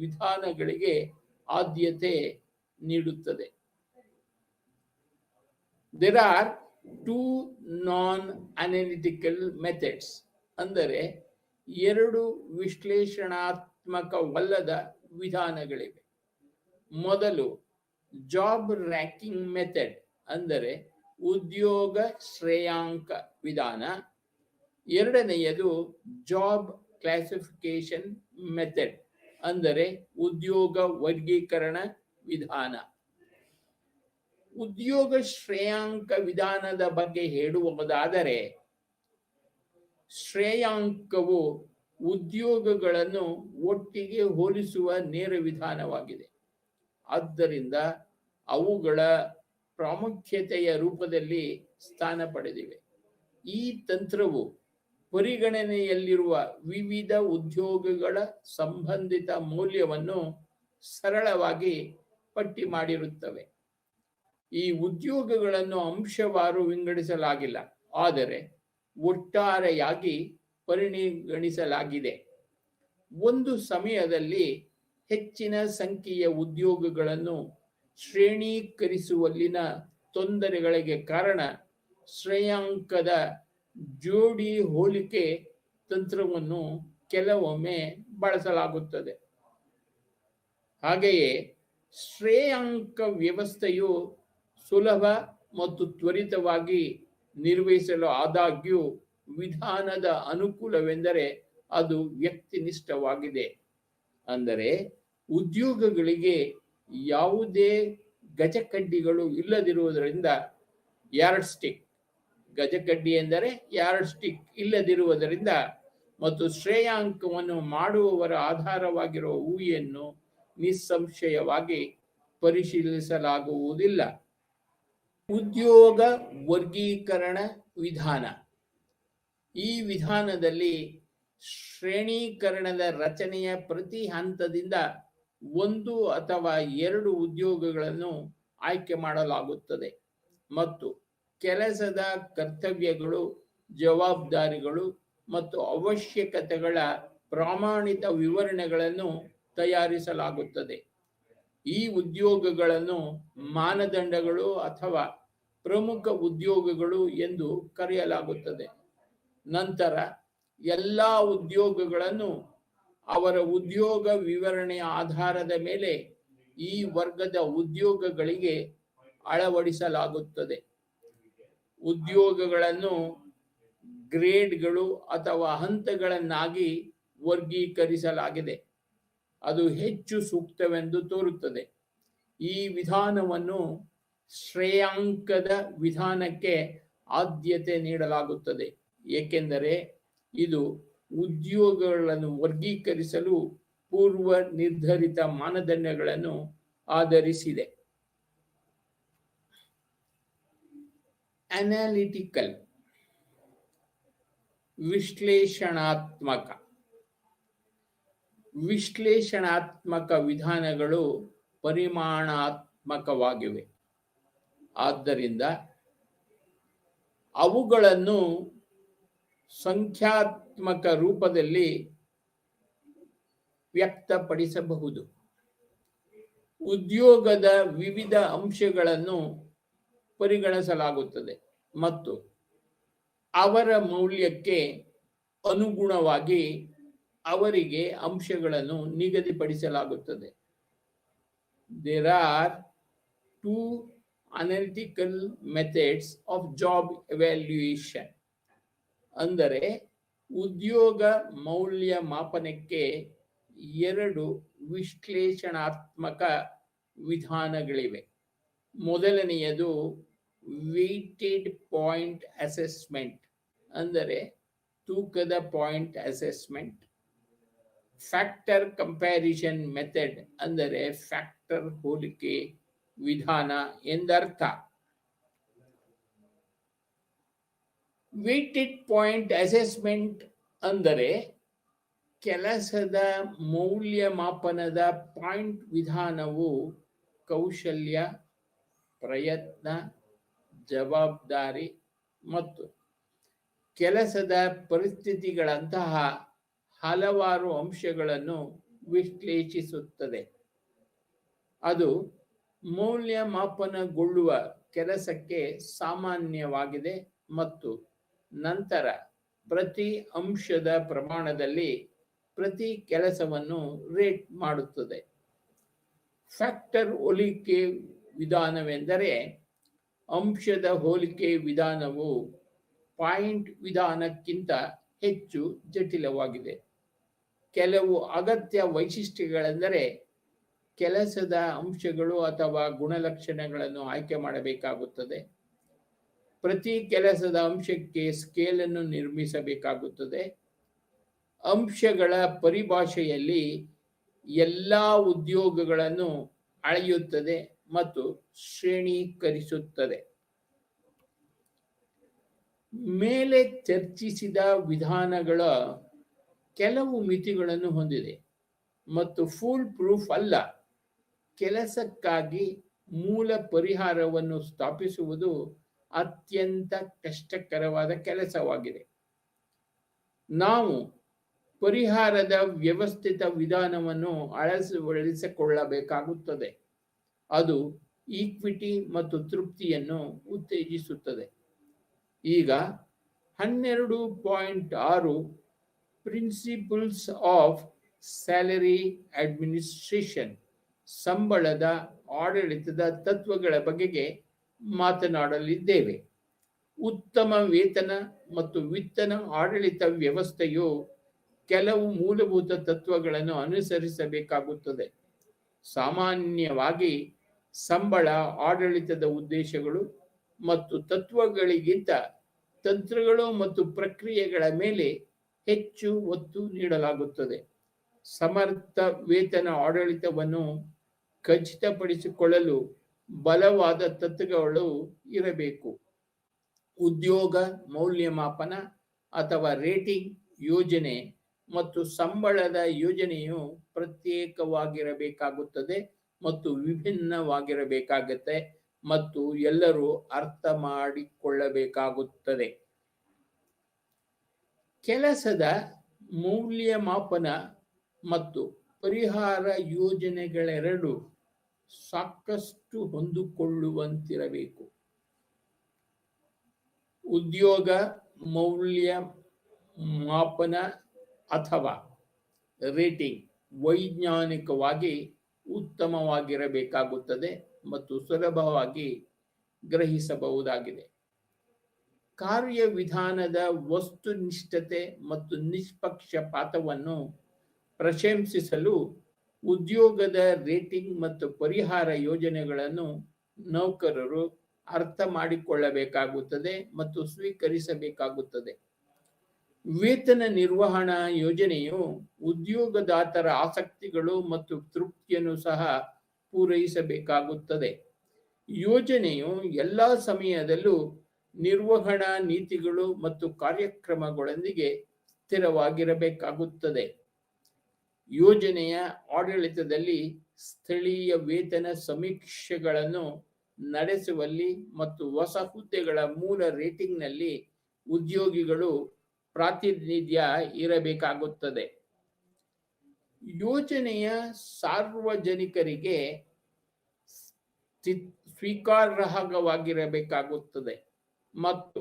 ವಿಧಾನಗಳಿಗೆ ಆದ್ಯತೆ ನೀಡುತ್ತದೆ. There are two non-analytical methods, ಅಂದರೆ ಎರಡು ವಿಶ್ಲೇಷಣಾತ್ಮಕವಲ್ಲದ ವಿಧಾನಗಳಿವೆ. ಮೊದಲು ಜಾಬ್ ರ್ಯಾಂಕಿಂಗ್ ಮೆಥಡ್, ಅಂದರೆ ಉದ್ಯೋಗ ಶ್ರೇಯಾಂಕ ವಿಧಾನ. ಎರಡನೆಯದು ಜಾಬ್ ಕ್ಲಾಸಿಫಿಕೇಶನ್ ಮೆಥಡ್, ಅಂದರೆ ಉದ್ಯೋಗ ವರ್ಗೀಕರಣ ವಿಧಾನ. ಉದ್ಯೋಗ ಶ್ರೇಯಾಂಕ ವಿಧಾನದ ಬಗ್ಗೆ ಹೇಳುವುದಾದರೆ, ಶ್ರೇಯಾಂಕವು ಉದ್ಯೋಗಗಳನ್ನು ಒಟ್ಟಿಗೆ ಹೋಲಿಸುವ ನೇರ ವಿಧಾನವಾಗಿದೆ. ಆದ್ದರಿಂದ ಅವುಗಳ ಪ್ರಾಮುಖ್ಯತೆಯ ರೂಪದಲ್ಲಿ ಸ್ಥಾನ ಪಡೆದಿವೆ. ಈ ತಂತ್ರವು ಪರಿಗಣನೆಯಲ್ಲಿರುವ ವಿವಿಧ ಉದ್ಯೋಗಗಳ ಸಂಬಂಧಿತ ಮೌಲ್ಯವನ್ನು ಸರಳವಾಗಿ ಪಟ್ಟಿ ಮಾಡಿರುತ್ತವೆ. ಈ ಉದ್ಯೋಗಗಳನ್ನು ಅಂಶವಾರು ವಿಂಗಡಿಸಲಾಗಿಲ್ಲ, ಆದರೆ ಒಟ್ಟಾರೆಯಾಗಿ ಪರಿಗಣಿಸಲಾಗಿದೆ. ಒಂದು ಸಮಯದಲ್ಲಿ ಹೆಚ್ಚಿನ ಸಂಖ್ಯೆಯ ಉದ್ಯೋಗಗಳನ್ನು ಶ್ರೇಣೀಕರಿಸುವಲ್ಲಿನ ತೊಂದರೆಗಳಿಗೆ ಕಾರಣ ಶ್ರೇಯಾಂಕದ ಜೋಡಿ ಹೋಲಿಕೆ ತಂತ್ರವನ್ನು ಕೆಲವೊಮ್ಮೆ ಬಳಸಲಾಗುತ್ತದೆ. ಹಾಗೆಯೇ ಶ್ರೇಯಾಂಕ ವ್ಯವಸ್ಥೆಯು ಸುಲಭ ಮತ್ತು ತ್ವರಿತವಾಗಿ ನಿರ್ವಹಿಸಲು ಆದಾಗ್ಯೂ ವಿಧಾನದ ಅನುಕೂಲವೆಂದರೆ ಅದು ವ್ಯಕ್ತಿನಿಷ್ಠವಾಗಿದೆ. ಅಂದರೆ ಉದ್ಯೋಗಗಳಿಗೆ ಯಾವುದೇ ಗಜಕಡ್ಡಿಗಳು ಇಲ್ಲದಿರುವುದರಿಂದ, ಯಾರ್ಡ್ ಸ್ಟಿಕ್, ಗಜಕಡ್ಡಿ ಎಂದರೆ ಯಾರ್ಡ್ ಸ್ಟಿಕ್ ಇಲ್ಲದಿರುವುದರಿಂದ ಮತ್ತು ಶ್ರೇಯಾಂಕವನ್ನು ಮಾಡುವವರ ಆಧಾರವಾಗಿರುವ ಊಹೆಯನ್ನು ನಿಸ್ಸಂಶಯವಾಗಿ ಪರಿಶೀಲಿಸಲಾಗುವುದಿಲ್ಲ. ಉದ್ಯೋಗ ವರ್ಗೀಕರಣ ವಿಧಾನ. ಈ ವಿಧಾನದಲ್ಲಿ ಶ್ರೇಣೀಕರಣದ ರಚನೆಯ ಪ್ರತಿ ಹಂತದಿಂದ ಒಂದು ಅಥವಾ ಎರಡು ಉದ್ಯೋಗಗಳನ್ನು ಆಯ್ಕೆ ಮಾಡಲಾಗುತ್ತದೆ ಮತ್ತು ಕೆಲಸದ ಕರ್ತವ್ಯಗಳು, ಜವಾಬ್ದಾರಿಗಳು ಮತ್ತು ಅವಶ್ಯಕತೆಗಳ ಪ್ರಮಾಣಿತ ವಿವರಣೆಗಳನ್ನು ತಯಾರಿಸಲಾಗುತ್ತದೆ. ಈ ಉದ್ಯೋಗಗಳನ್ನು ಮಾನದಂಡಗಳು ಅಥವಾ ಪ್ರಮುಖ ಉದ್ಯೋಗಗಳು ಎಂದು ಕರೆಯಲಾಗುತ್ತದೆ. ನಂತರ ಎಲ್ಲ ಉದ್ಯೋಗಗಳನ್ನು ಅವರ ಉದ್ಯೋಗ ವಿವರಣೆಯ ಆಧಾರದ ಮೇಲೆ ಈ ವರ್ಗದ ಉದ್ಯೋಗಗಳಿಗೆ ಅಳವಡಿಸಲಾಗುತ್ತದೆ. ಉದ್ಯೋಗಗಳನ್ನು ಗ್ರೇಡ್ಗಳು ಅಥವಾ ಹಂತಗಳನ್ನಾಗಿ ವರ್ಗೀಕರಿಸಲಾಗಿದೆ. ಅದು ಹೆಚ್ಚು ಸೂಕ್ತವೆಂದು ತೋರುತ್ತದೆ. ಈ ವಿಧಾನವನ್ನು ಶ್ರೇಯಾಂಕದ ವಿಧಾನಕ್ಕೆ ಆದ್ಯತೆ ನೀಡಲಾಗುತ್ತದೆ, ಏಕೆಂದರೆ ಇದು ಉದ್ಯೋಗಗಳನ್ನು ವರ್ಗೀಕರಿಸಲು ಪೂರ್ವ ನಿರ್ಧರಿತ ಮಾನದಂಡಗಳನ್ನು ಆಧರಿಸಿದೆ. ಅನಾಲಿಟಿಕಲ್, ವಿಶ್ಲೇಷಣಾತ್ಮಕ. ವಿಶ್ಲೇಷಣಾತ್ಮಕ ವಿಧಾನಗಳು ಪರಿಮಾಣಾತ್ಮಕವಾಗಿವೆ. ಆದ್ದರಿಂದ ಅವುಗಳನ್ನು ಸಂಖ್ಯಾತ್ಮಕ ರೂಪದಲ್ಲಿ ವ್ಯಕ್ತಪಡಿಸಬಹುದು. ಉದ್ಯೋಗದ ವಿವಿಧ ಅಂಶಗಳನ್ನು ಪರಿಗಣಿಸಲಾಗುತ್ತದೆ ಮತ್ತು ಅವರ ಮೌಲ್ಯಕ್ಕೆ ಅನುಗುಣವಾಗಿ ಅವರಿಗೆ ಅಂಶಗಳನ್ನು ನಿಗದಿಪಡಿಸಲಾಗುತ್ತದೆ. There are two analytical methods of job evaluation. ಅಂದರೆ ಉದ್ಯೋಗ ಮೌಲ್ಯ ಮಾಪನಕ್ಕೆ ಎರಡು ವಿಶ್ಲೇಷಣಾತ್ಮಕ ವಿಧಾನಗಳಿವೆ. ಮೊದಲನೆಯದು ವೇಟೆಡ್ ಪಾಯಿಂಟ್ ಅಸೆಸ್ಮೆಂಟ್, ಅಂದರೆ ತೂಕದ point assessment. Factor comparison method, ಅಂದರೆ ಫ್ಯಾಕ್ಟರ್ ಹೋಲಿಕೆ ವಿಧಾನ ಎಂದರ್ಥ. ವೇಟೆಡ್ ಪಾಯಿಂಟ್ ಅಸೆಸ್ಮೆಂಟ್ ಅಂದರೆ ಕೆಲಸದ ಮೌಲ್ಯಮಾಪನದ ಪಾಯಿಂಟ್ ವಿಧಾನವು ಕೌಶಲ್ಯ, ಪ್ರಯತ್ನ, ಜವಾಬ್ದಾರಿ ಮತ್ತು ಕೆಲಸದ ಪರಿಸ್ಥಿತಿಗಳಂತಹ ಹಲವಾರು ಅಂಶಗಳನ್ನು ವಿಶ್ಲೇಷಿಸುತ್ತದೆ. ಅದು ಮೌಲ್ಯಮಾಪನಗೊಳ್ಳುವ ಕೆಲಸಕ್ಕೆ ಸಾಮಾನ್ಯವಾಗಿದೆ ಮತ್ತು ನಂತರ ಪ್ರತಿ ಅಂಶದ ಪ್ರಮಾಣದಲ್ಲಿ ಪ್ರತಿ ಕೆಲಸವನ್ನು ರೇಟ್ ಮಾಡುತ್ತದೆ. ಫ್ಯಾಕ್ಟರ್ ಹೋಲಿಕೆ ವಿಧಾನವೆಂದರೆ ಅಂಶದ ಹೋಲಿಕೆ ವಿಧಾನವು ಪಾಯಿಂಟ್ ವಿಧಾನಕ್ಕಿಂತ ಹೆಚ್ಚು ಜಟಿಲವಾಗಿದೆ. ಕೆಲವು ಅಗತ್ಯ ವೈಶಿಷ್ಟ್ಯಗಳೆಂದರೆ ಕೆಲಸದ ಅಂಶಗಳು ಅಥವಾ ಗುಣಲಕ್ಷಣಗಳನ್ನು ಆಯ್ಕೆ ಮಾಡಬೇಕಾಗುತ್ತದೆ. ಪ್ರತಿ ಕೆಲಸದ ಅಂಶಕ್ಕೆ ಸ್ಕೇಲ್ ಅನ್ನು ನಿರ್ಮಿಸಬೇಕಾಗುತ್ತದೆ. ಅಂಶಗಳ ಪರಿಭಾಷೆಯಲ್ಲಿ ಎಲ್ಲಾ ಉದ್ಯೋಗಗಳನ್ನು ಅಳೆಯುತ್ತದೆ ಮತ್ತು ಶ್ರೇಣೀಕರಿಸುತ್ತದೆ. ಮೇಲೆ ಚರ್ಚಿಸಿದ ವಿಧಾನಗಳ ಕೆಲವು ಮಿತಿಗಳನ್ನು ಹೊಂದಿದೆ ಮತ್ತು ಫೂಲ್ ಪ್ರೂಫ್ ಅಲ್ಲ. ಕೆಲಸಕ್ಕಾಗಿ ಮೂಲ ಪರಿಹಾರವನ್ನು ಸ್ಥಾಪಿಸುವುದು ಅತ್ಯಂತ ಕಷ್ಟಕರವಾದ ಕೆಲಸವಾಗಿದೆ. ನಾವು ಪರಿಹಾರದ ವ್ಯವಸ್ಥಿತ ವಿಧಾನವನ್ನು ಅಳವಡಿಸಿಕೊಳ್ಳಬೇಕಾಗುತ್ತದೆ. ಅದು ಈಕ್ವಿಟಿ ಮತ್ತು ತೃಪ್ತಿಯನ್ನು ಉತ್ತೇಜಿಸುತ್ತದೆ. ಈಗ 12.6 ಪ್ರಿನ್ಸಿಪಲ್ಸ್ ಆಫ್ ಸ್ಯಾಲರಿ ಅಡ್ಮಿನಿಸ್ಟ್ರೇಷನ್, ಸಂಬಳದ ಆಡಳಿತದ ತತ್ವಗಳ ಬಗೆಗೆ ಮಾತನಾಡಲಿದ್ದೇವೆ. ಉತ್ತಮ ವೇತನ ಮತ್ತು ವಿತ್ತನ ಆಡಳಿತ ವ್ಯವಸ್ಥೆಯು ಕೆಲವು ಮೂಲಭೂತ ತತ್ವಗಳನ್ನು ಅನುಸರಿಸಬೇಕಾಗುತ್ತದೆ. ಸಾಮಾನ್ಯವಾಗಿ ಸಂಬಳ ಆಡಳಿತದ ಉದ್ದೇಶಗಳು ಮತ್ತು ತತ್ವಗಳಿಗಿಂತ ತಂತ್ರಗಳು ಮತ್ತು ಪ್ರಕ್ರಿಯೆಗಳ ಮೇಲೆ ಹೆಚ್ಚು ಒತ್ತು ನೀಡಲಾಗುತ್ತದೆ. ಸಮರ್ಥ ವೇತನ ಆಡಳಿತವನ್ನು ಖಚಿತಪಡಿಸಿಕೊಳ್ಳಲು ಬಲವಾದ ತತ್ವಗಳು ಇರಬೇಕು. ಉದ್ಯೋಗ ಮೌಲ್ಯಮಾಪನ ಅಥವಾ ರೇಟಿಂಗ್ ಯೋಜನೆ ಮತ್ತು ಸಂಬಳದ ಯೋಜನೆಯು ಪ್ರತ್ಯೇಕವಾಗಿರಬೇಕಾಗುತ್ತದೆ ಮತ್ತು ವಿಭಿನ್ನವಾಗಿರಬೇಕಾಗುತ್ತೆ ಮತ್ತು ಎಲ್ಲರೂ ಅರ್ಥ ಮಾಡಿಕೊಳ್ಳಬೇಕಾಗುತ್ತದೆ. ಕೆಲಸದ ಮೌಲ್ಯಮಾಪನ ಮತ್ತು ಪರಿಹಾರ ಯೋಜನೆಗಳೆರಡೂ ಸಾಕಷ್ಟು ಹೊಂದಿಕೊಳ್ಳುವಂತಿರಬೇಕು. ಉದ್ಯೋಗ ಮೌಲ್ಯಮಾಪನ ಅಥವಾ ರೇಟಿಂಗ್ ವೈಜ್ಞಾನಿಕವಾಗಿ ಉತ್ತಮವಾಗಿರಬೇಕಾಗುತ್ತದೆ ಮತ್ತು ಸುಲಭವಾಗಿ ಗ್ರಹಿಸಬಹುದಾಗಿದೆ. ಕಾರ್ಯವಿಧಾನದ ವಸ್ತುನಿಷ್ಠತೆ ಮತ್ತು ನಿಷ್ಪಕ್ಷಪಾತವನ್ನು ಪ್ರಶಂಸಿಸಲು ಉದ್ಯೋಗದ ರೇಟಿಂಗ್ ಮತ್ತು ಪರಿಹಾರ ಯೋಜನೆಗಳನ್ನು ನೌಕರರು ಅರ್ಥ ಮಾಡಿಕೊಳ್ಳಬೇಕಾಗುತ್ತದೆ ಮತ್ತು ಸ್ವೀಕರಿಸಬೇಕಾಗುತ್ತದೆ. ವೇತನ ನಿರ್ವಹಣಾ ಯೋಜನೆಯು ಉದ್ಯೋಗದಾತರ ಆಸಕ್ತಿಗಳು ಮತ್ತು ತೃಪ್ತಿಯನ್ನು ಸಹ ಪೂರೈಸಬೇಕಾಗುತ್ತದೆ. ಯೋಜನೆಯು ಎಲ್ಲ ಸಮಯದಲ್ಲೂ ನಿರ್ವಹಣಾ ನೀತಿಗಳು ಮತ್ತು ಕಾರ್ಯಕ್ರಮಗಳೊಂದಿಗೆ ಸ್ಥಿರವಾಗಿರಬೇಕಾಗುತ್ತದೆ. ಯೋಜನೆಯ ಆಡಳಿತದಲ್ಲಿ ಸ್ಥಳೀಯ ವೇತನ ಸಮೀಕ್ಷೆಗಳನ್ನು ನಡೆಸುವಲ್ಲಿ ಮತ್ತು ಹೊಸ ಹುದ್ದೆಗಳ ಮೂಲ ರೇಟಿಂಗ್ನಲ್ಲಿ ಉದ್ಯೋಗಿಗಳು ಪ್ರಾತಿನಿಧ್ಯ ಇರಬೇಕಾಗುತ್ತದೆ. ಯೋಜನೆಯ ಸಾರ್ವಜನಿಕರಿಗೆ ಸ್ವೀಕಾರಾರ್ಹವಾಗಿರಬೇಕಾಗುತ್ತದೆ ಮತ್ತು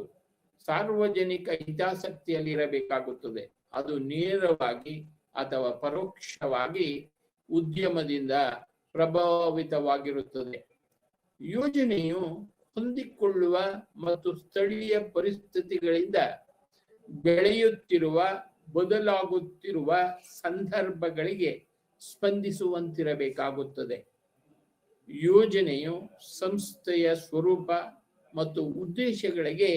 ಸಾರ್ವಜನಿಕ ಹಿತಾಸಕ್ತಿಯಲ್ಲಿರಬೇಕಾಗುತ್ತದೆ. ಅದು ನೇರವಾಗಿ ಅಥವಾ ಪರೋಕ್ಷವಾಗಿ ಉದ್ಯಮದಿಂದ ಪ್ರಭಾವಿತವಾಗಿರುತ್ತದೆ. ಯೋಜನೆಯು ಹೊಂದಿಕೊಳ್ಳುವ ಮತ್ತು ಸ್ಥಳೀಯ ಪರಿಸ್ಥಿತಿಗಳಿಂದ ಬೆಳೆಯುತ್ತಿರುವ ಬದಲಾಗುತ್ತಿರುವ ಸಂದರ್ಭಗಳಿಗೆ ಸ್ಪಂದಿಸುವಂತಿರಬೇಕಾಗುತ್ತದೆ. ಯೋಜನೆಯು ಸಂಸ್ಥೆಯ ಸ್ವರೂಪ ಮತ್ತು ಉದ್ದೇಶಗಳಿಗೆ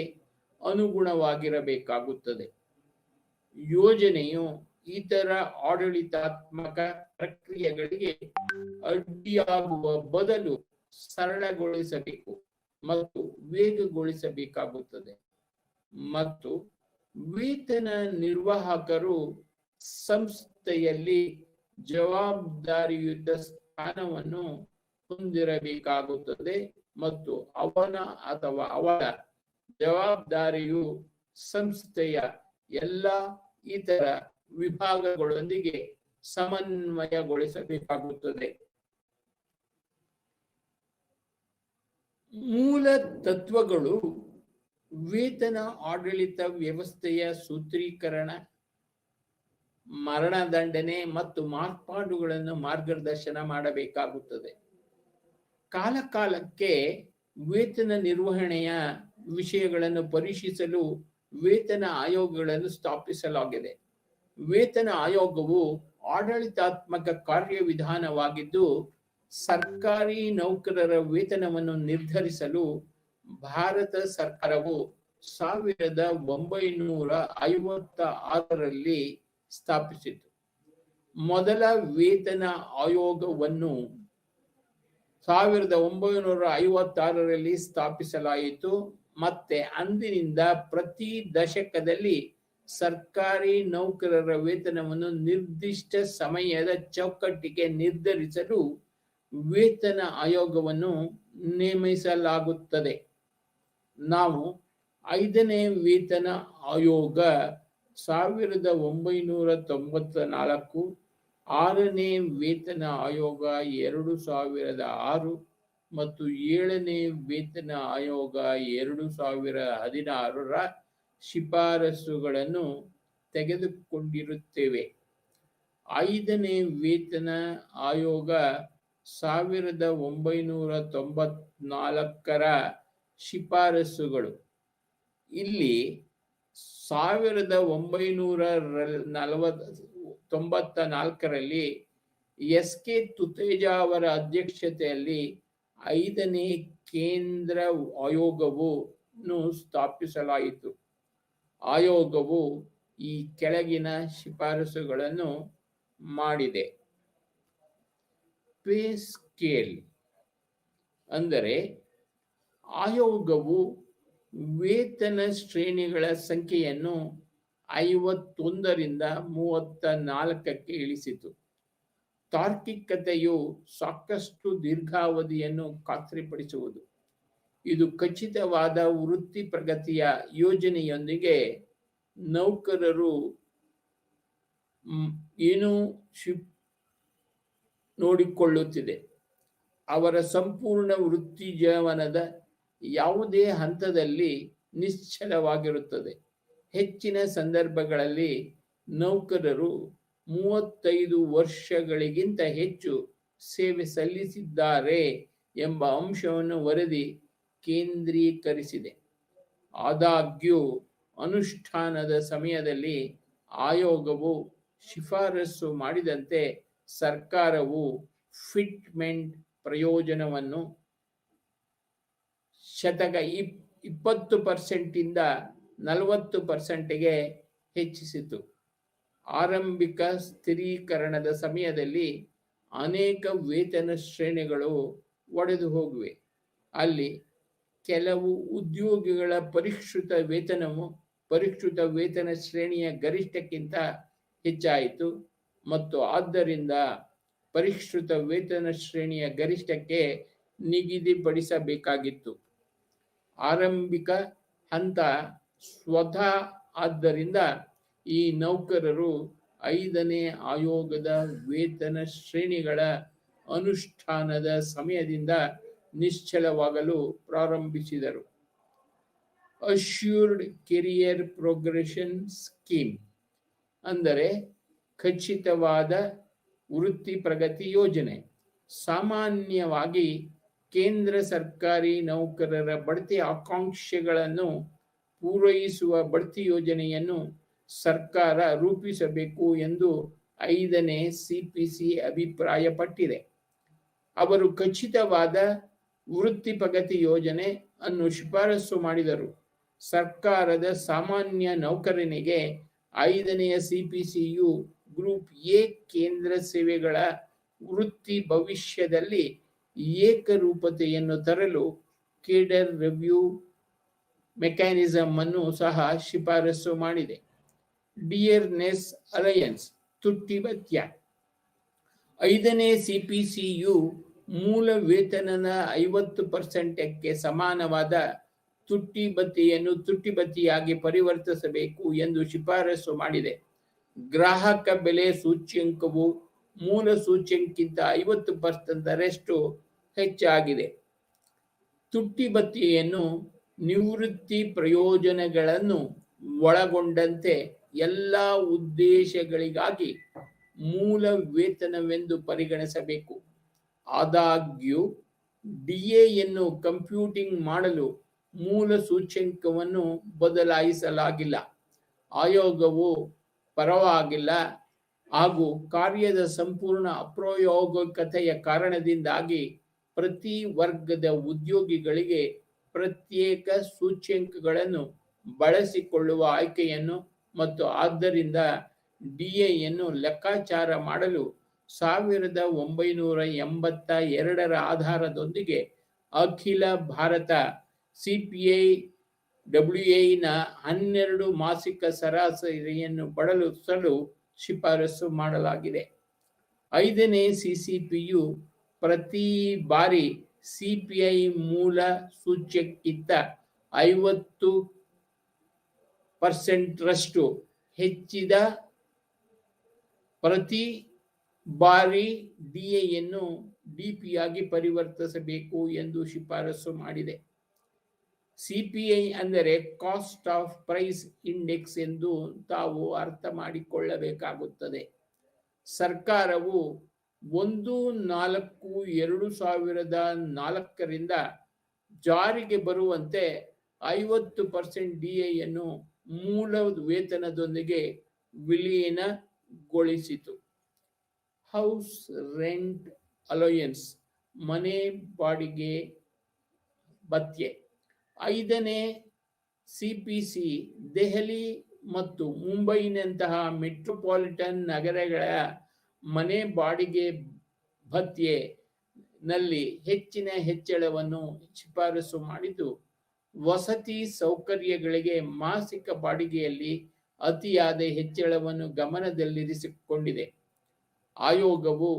ಅನುಗುಣವಾಗಿರಬೇಕಾಗುತ್ತದೆ. ಯೋಜನೆಯು ಇತರ ಆಡಳಿತಾತ್ಮಕ ಪ್ರಕ್ರಿಯೆಗಳಿಗೆ ಅಡ್ಡಿಯಾಗುವ ಬದಲು ಸರಳಗೊಳಿಸಬೇಕು ಮತ್ತು ವೇಗಗೊಳಿಸಬೇಕಾಗುತ್ತದೆ. ಮತ್ತು ವೇತನ ನಿರ್ವಾಹಕರು ಸಂಸ್ಥೆಯಲ್ಲಿ ಜವಾಬ್ದಾರಿಯುತ ಸ್ಥಾನವನ್ನು ಹೊಂದಿರಬೇಕಾಗುತ್ತದೆ ಮತ್ತು ಅವನ ಅಥವಾ ಅವಳ ಜವಾಬ್ದಾರಿಯು ಸಂಸ್ಥೆಯ ಎಲ್ಲ ಇತರ ವಿಭಾಗಗಳೊಂದಿಗೆ ಸಮನ್ವಯಗೊಳಿಸಬೇಕಾಗುತ್ತದೆ. ಮೂಲ ತತ್ವಗಳು ವೇತನ ಆಡಳಿತ ವ್ಯವಸ್ಥೆಯ ಸೂತ್ರೀಕರಣ, ಮರಣದಂಡನೆ ಮತ್ತು ಮಾರ್ಪಾಡುಗಳನ್ನು ಮಾರ್ಗದರ್ಶನ ಮಾಡಬೇಕಾಗುತ್ತದೆ. ಕಾಲಕಾಲಕ್ಕೆ ವೇತನ ನಿರ್ವಹಣೆಯ ವಿಷಯಗಳನ್ನು ಪರೀಕ್ಷಿಸಲು ವೇತನ ಆಯೋಗಗಳನ್ನು ಸ್ಥಾಪಿಸಲಾಗಿದೆ. ವೇತನ ಆಯೋಗವು ಆಡಳಿತಾತ್ಮಕ ಕಾರ್ಯವಿಧಾನವಾಗಿದ್ದು, ಸರ್ಕಾರಿ ನೌಕರರ ವೇತನವನ್ನು ನಿರ್ಧರಿಸಲು ಭಾರತ ಸರ್ಕಾರವು 1956ರಲ್ಲಿ ಸ್ಥಾಪಿಸಿತು. ಮೊದಲ ವೇತನ ಆಯೋಗವನ್ನು 1956ರಲ್ಲಿ ಸ್ಥಾಪಿಸಲಾಯಿತು. ಮತ್ತೆ ಅಂದಿನಿಂದ ಪ್ರತಿ ದಶಕದಲ್ಲಿ ಸರ್ಕಾರಿ ನೌಕರರ ವೇತನವನ್ನು ನಿರ್ದಿಷ್ಟ ಸಮಯದ ಚೌಕಟ್ಟಿಗೆ ನಿರ್ಧರಿಸಲು ವೇತನ ಆಯೋಗವನ್ನು ನೇಮಿಸಲಾಗುತ್ತದೆ. ನಾವು 5ನೇ ವೇತನ ಆಯೋಗ 1994, 6ನೇ ವೇತನ ಆಯೋಗ 2006 ಮತ್ತು 7ನೇ ವೇತನ ಆಯೋಗ 2016ರ ಶಿಫಾರಸುಗಳನ್ನು ತೆಗೆದುಕೊಂಡಿರುತ್ತೇವೆ. 5ನೇ ವೇತನ ಆಯೋಗ 1994ರ ಶಿಫಾರಸುಗಳು. ಇಲ್ಲಿ 1994ರಲ್ಲಿ ಎಸ್.ಕೆ. ತುತೇಜಾ ಅವರ ಅಧ್ಯಕ್ಷತೆಯಲ್ಲಿ 5ನೇ ಕೇಂದ್ರ ಆಯೋಗವನ್ನು ಸ್ಥಾಪಿಸಲಾಯಿತು. ಆಯೋಗವು ಈ ಕೆಳಗಿನ ಶಿಫಾರಸುಗಳನ್ನು ಮಾಡಿದೆ. ಪೇ ಸ್ಕೇಲ್ ಅಂದರೆ ಆಯೋಗವು ವೇತನ ಶ್ರೇಣಿಗಳ ಸಂಖ್ಯೆಯನ್ನು 51ರಿಂದ 34ಕ್ಕೆ ಇಳಿಸಿತು. ತಾರ್ಕಿಕತೆಯು ಸಾಕಷ್ಟು ದೀರ್ಘಾವಧಿಯನ್ನು ಖಾತ್ರಿಪಡಿಸುವುದು. ಇದು ಖಚಿತವಾದ ವೃತ್ತಿ ಪ್ರಗತಿಯ ಯೋಜನೆಯೊಂದಿಗೆ ನೌಕರರು ಏನು ನೋಡಿಕೊಳ್ಳುತ್ತಿದೆ. ಅವರ ಸಂಪೂರ್ಣ ವೃತ್ತಿ ಜೀವನದ ಯಾವುದೇ ಹಂತದಲ್ಲಿ ನಿಶ್ಚಲವಾಗಿರುತ್ತದೆ. ಹೆಚ್ಚಿನ ಸಂದರ್ಭಗಳಲ್ಲಿ ನೌಕರರು 35 ವರ್ಷಗಳಿಗಿಂತ ಹೆಚ್ಚು ಸೇವೆ ಸಲ್ಲಿಸಿದ್ದಾರೆ ಎಂಬ ಅಂಶವನ್ನು ವರದಿ ಕೇಂದ್ರೀಕರಿಸಿದೆ. ಆದಾಗ್ಯೂ ಅನುಷ್ಠಾನದ ಸಮಯದಲ್ಲಿ ಆಯೋಗವು ಶಿಫಾರಸು ಮಾಡಿದಂತೆ ಸರ್ಕಾರವು ಫಿಟ್ಮೆಂಟ್ ಪ್ರಯೋಜನವನ್ನು 20%ರಿಂದ 40%ಗೆ ಹೆಚ್ಚಿಸಿತು. ಆರಂಭಿಕ ಸ್ಥಿರೀಕರಣದ ಸಮಯದಲ್ಲಿ ಅನೇಕ ವೇತನ ಶ್ರೇಣಿಗಳು ಒಡೆದು ಹೋಗಿವೆ. ಅಲ್ಲಿ ಕೆಲವು ಉದ್ಯೋಗಿಗಳ ಪರಿಷ್ಕೃತ ವೇತನ ಶ್ರೇಣಿಯ ಗರಿಷ್ಠಕ್ಕಿಂತ ಹೆಚ್ಚಾಯಿತು ಮತ್ತು ಆದ್ದರಿಂದ ಪರಿಷ್ಕೃತ ವೇತನ ಶ್ರೇಣಿಯ ಗರಿಷ್ಠಕ್ಕೆ ನಿಗದಿಪಡಿಸಬೇಕಾಗಿತ್ತು. ಆರಂಭಿಕ ಹಂತ ಸ್ವತಃ ಆದ್ದರಿಂದ ಈ ನೌಕರರು 5ನೇ ಆಯೋಗದ ವೇತನ ಶ್ರೇಣಿಗಳ ಅನುಷ್ಠಾನದ ಸಮಯದಿಂದ ನಿಶ್ಚಲವಾಗಲು ಪ್ರಾರಂಭಿಸಿದರು. ಅಶ್ಯೂರ್ಡ್ ಕೆರಿಯರ್ ಪ್ರೋಗ್ರೆಷನ್ ಸ್ಕೀಮ್ ಅಂದರೆ ಖಚಿತವಾದ ವೃತ್ತಿ ಪ್ರಗತಿ ಯೋಜನೆ. ಸಾಮಾನ್ಯವಾಗಿ ಕೇಂದ್ರ ಸರ್ಕಾರಿ ನೌಕರರ ಬಡ್ತಿ ಆಕಾಂಕ್ಷೆಗಳನ್ನು ಪೂರೈಸುವ ಬಡ್ತಿ ಯೋಜನೆಯನ್ನು ಸರ್ಕಾರ ರೂಪಿಸಬೇಕು ಎಂದು 5ನೇ ಸಿಪಿಸಿ ಅಭಿಪ್ರಾಯಪಟ್ಟಿದೆ. ಅವರು ಖಚಿತವಾದ ವೃತ್ತಿ ಪ್ರಗತಿ ಯೋಜನೆ ಅನ್ನು ಶಿಫಾರಸು ಮಾಡಿದರು. ಸರ್ಕಾರದ ಸಾಮಾನ್ಯ ನೌಕರನಿಗೆ 5ನೇ ಸಿಪಿಸಿಯು ಗ್ರೂಪ್ ಎ ಕೇಂದ್ರ ಸೇವೆಗಳ ವೃತ್ತಿ ಭವಿಷ್ಯದಲ್ಲಿ ಏಕರೂಪತೆಯನ್ನು ತರಲು ಕೇಡರ್ ರಿವ್ಯೂ ಮೆಕ್ಯಾನಿಸಮ್ ಅನ್ನು ಸಹ ಶಿಫಾರಸು ಮಾಡಿದೆ. ಡಿಯರ್ನೆಸ್ ಅಲಯನ್ಸ್ ತುಟ್ಟಿ ಭತ್ಯ. 5ನೇ CPCಯು ಮೂಲ ವೇತನದ 50%ಕ್ಕೆ ಸಮಾನವಾದ ತುಟ್ಟಿ ಭತ್ಯೆಯನ್ನು ತುಟ್ಟಿ ಭತ್ಯೆಯಾಗಿ ಪರಿವರ್ತಿಸಬೇಕು ಎಂದು ಶಿಫಾರಸು ಮಾಡಿದೆ. ಗ್ರಾಹಕ ಬೆಲೆ ಸೂಚ್ಯಂಕವು ಮೂಲ ಸೂಚ್ಯಂಕಕ್ಕಿಂತ 50%ರಷ್ಟು ಹೆಚ್ಚಾಗಿದೆ. ತುಟ್ಟಿ ಭತ್ಯೆಯನ್ನು ನಿವೃತ್ತಿ ಪ್ರಯೋಜನಗಳನ್ನು ಒಳಗೊಂಡಂತೆ ಎಲ್ಲ ಉದ್ದೇಶಗಳಿಗಾಗಿ ಮೂಲ ವೇತನವೆಂದು ಪರಿಗಣಿಸಬೇಕು. ಆದಾಗ್ಯೂ ಡಿಎಯನ್ನು ಕಂಪ್ಯೂಟಿಂಗ್ ಮಾಡಲು ಮೂಲ ಸೂಚ್ಯಂಕವನ್ನು ಬದಲಾಯಿಸಲಾಗಿಲ್ಲ. ಆಯೋಗವು ಪರವಾಗಿಲ್ಲ ಹಾಗೂ ಕಾರ್ಯದ ಸಂಪೂರ್ಣ ಅಪ್ರಾಯೋಗಿಕತೆಯ ಕಾರಣದಿಂದಾಗಿ ಪ್ರತಿ ವರ್ಗದ ಉದ್ಯೋಗಿಗಳಿಗೆ ಪ್ರತ್ಯೇಕ ಸೂಚ್ಯಂಕಗಳನ್ನು ಬಳಸಿಕೊಳ್ಳುವ ಆಯ್ಕೆಯನ್ನು ಮತ್ತು ಆದ್ದರಿಂದ ಡಿಎಯನ್ನು ಲೆಕ್ಕಾಚಾರ ಮಾಡಲು 1982ರ ಆಧಾರದೊಂದಿಗೆ ಅಖಿಲ ಭಾರತ CPIWAನ 12 ಮಾಸಿಕ ಸರಾಸರಿಯನ್ನು ಬಳಸಲು ಶಿಫಾರಸು ಮಾಡಲಾಗಿದೆ. 5ನೇ CCPಯು ಪ್ರತಿ ಬಾರಿ CPI ಮೂಲ ಸೂಚ್ಯಕ್ಕಿಂತ 50%ರಷ್ಟು ಹೆಚ್ಚಿದ ಪ್ರತಿ ಬಾರಿ ಡಿಎಯನ್ನು ಡಿಪಿಯಾಗಿ ಪರಿವರ್ತಿಸಬೇಕು ಎಂದು ಶಿಫಾರಸು ಮಾಡಿದೆ. CPI ಅಂದರೆ ಕಾಸ್ಟ್ ಆಫ್ ಪ್ರೈಸ್ ಇಂಡೆಕ್ಸ್ ಎಂದು ತಾವು ಅರ್ಥ ಮಾಡಿಕೊಳ್ಳಬೇಕಾಗುತ್ತದೆ. ಸರ್ಕಾರವು 1/4/2004ರಿಂದ ಜಾರಿಗೆ ಬರುವಂತೆ 50% ಡಿಎಯನ್ನು ಮೂಲ ವೇತನದೊಂದಿಗೆ ವಿಲೀನಗೊಳಿಸಿತು. ಹೌಸ್ ರೆಂಟ್ ಅಲೋಯನ್ಸ್ ಮನೆ ಬಾಡಿಗೆ ಭತ್ಯೆ. 5ನೇ CPC ದೆಹಲಿ ಮತ್ತು ಮುಂಬೈನಂತಹ ಮೆಟ್ರೋಪಾಲಿಟನ್ ನಗರಗಳ ಮನೆ ಬಾಡಿಗೆ ಭತ್ಯೆನಲ್ಲಿ ಹೆಚ್ಚಿನ ಹೆಚ್ಚಳವನ್ನು ಶಿಫಾರಸು ಮಾಡಿದ್ದು, ವಸತಿ ಸೌಕರ್ಯಗಳಿಗೆ ಮಾಸಿಕ ಬಾಡಿಗೆಯಲ್ಲಿ ಅತಿಯಾದ ಹೆಚ್ಚಳವನ್ನು ಗಮನದಲ್ಲಿರಿಸಿಕೊಂಡಿದೆ. ಆಯೋಗವು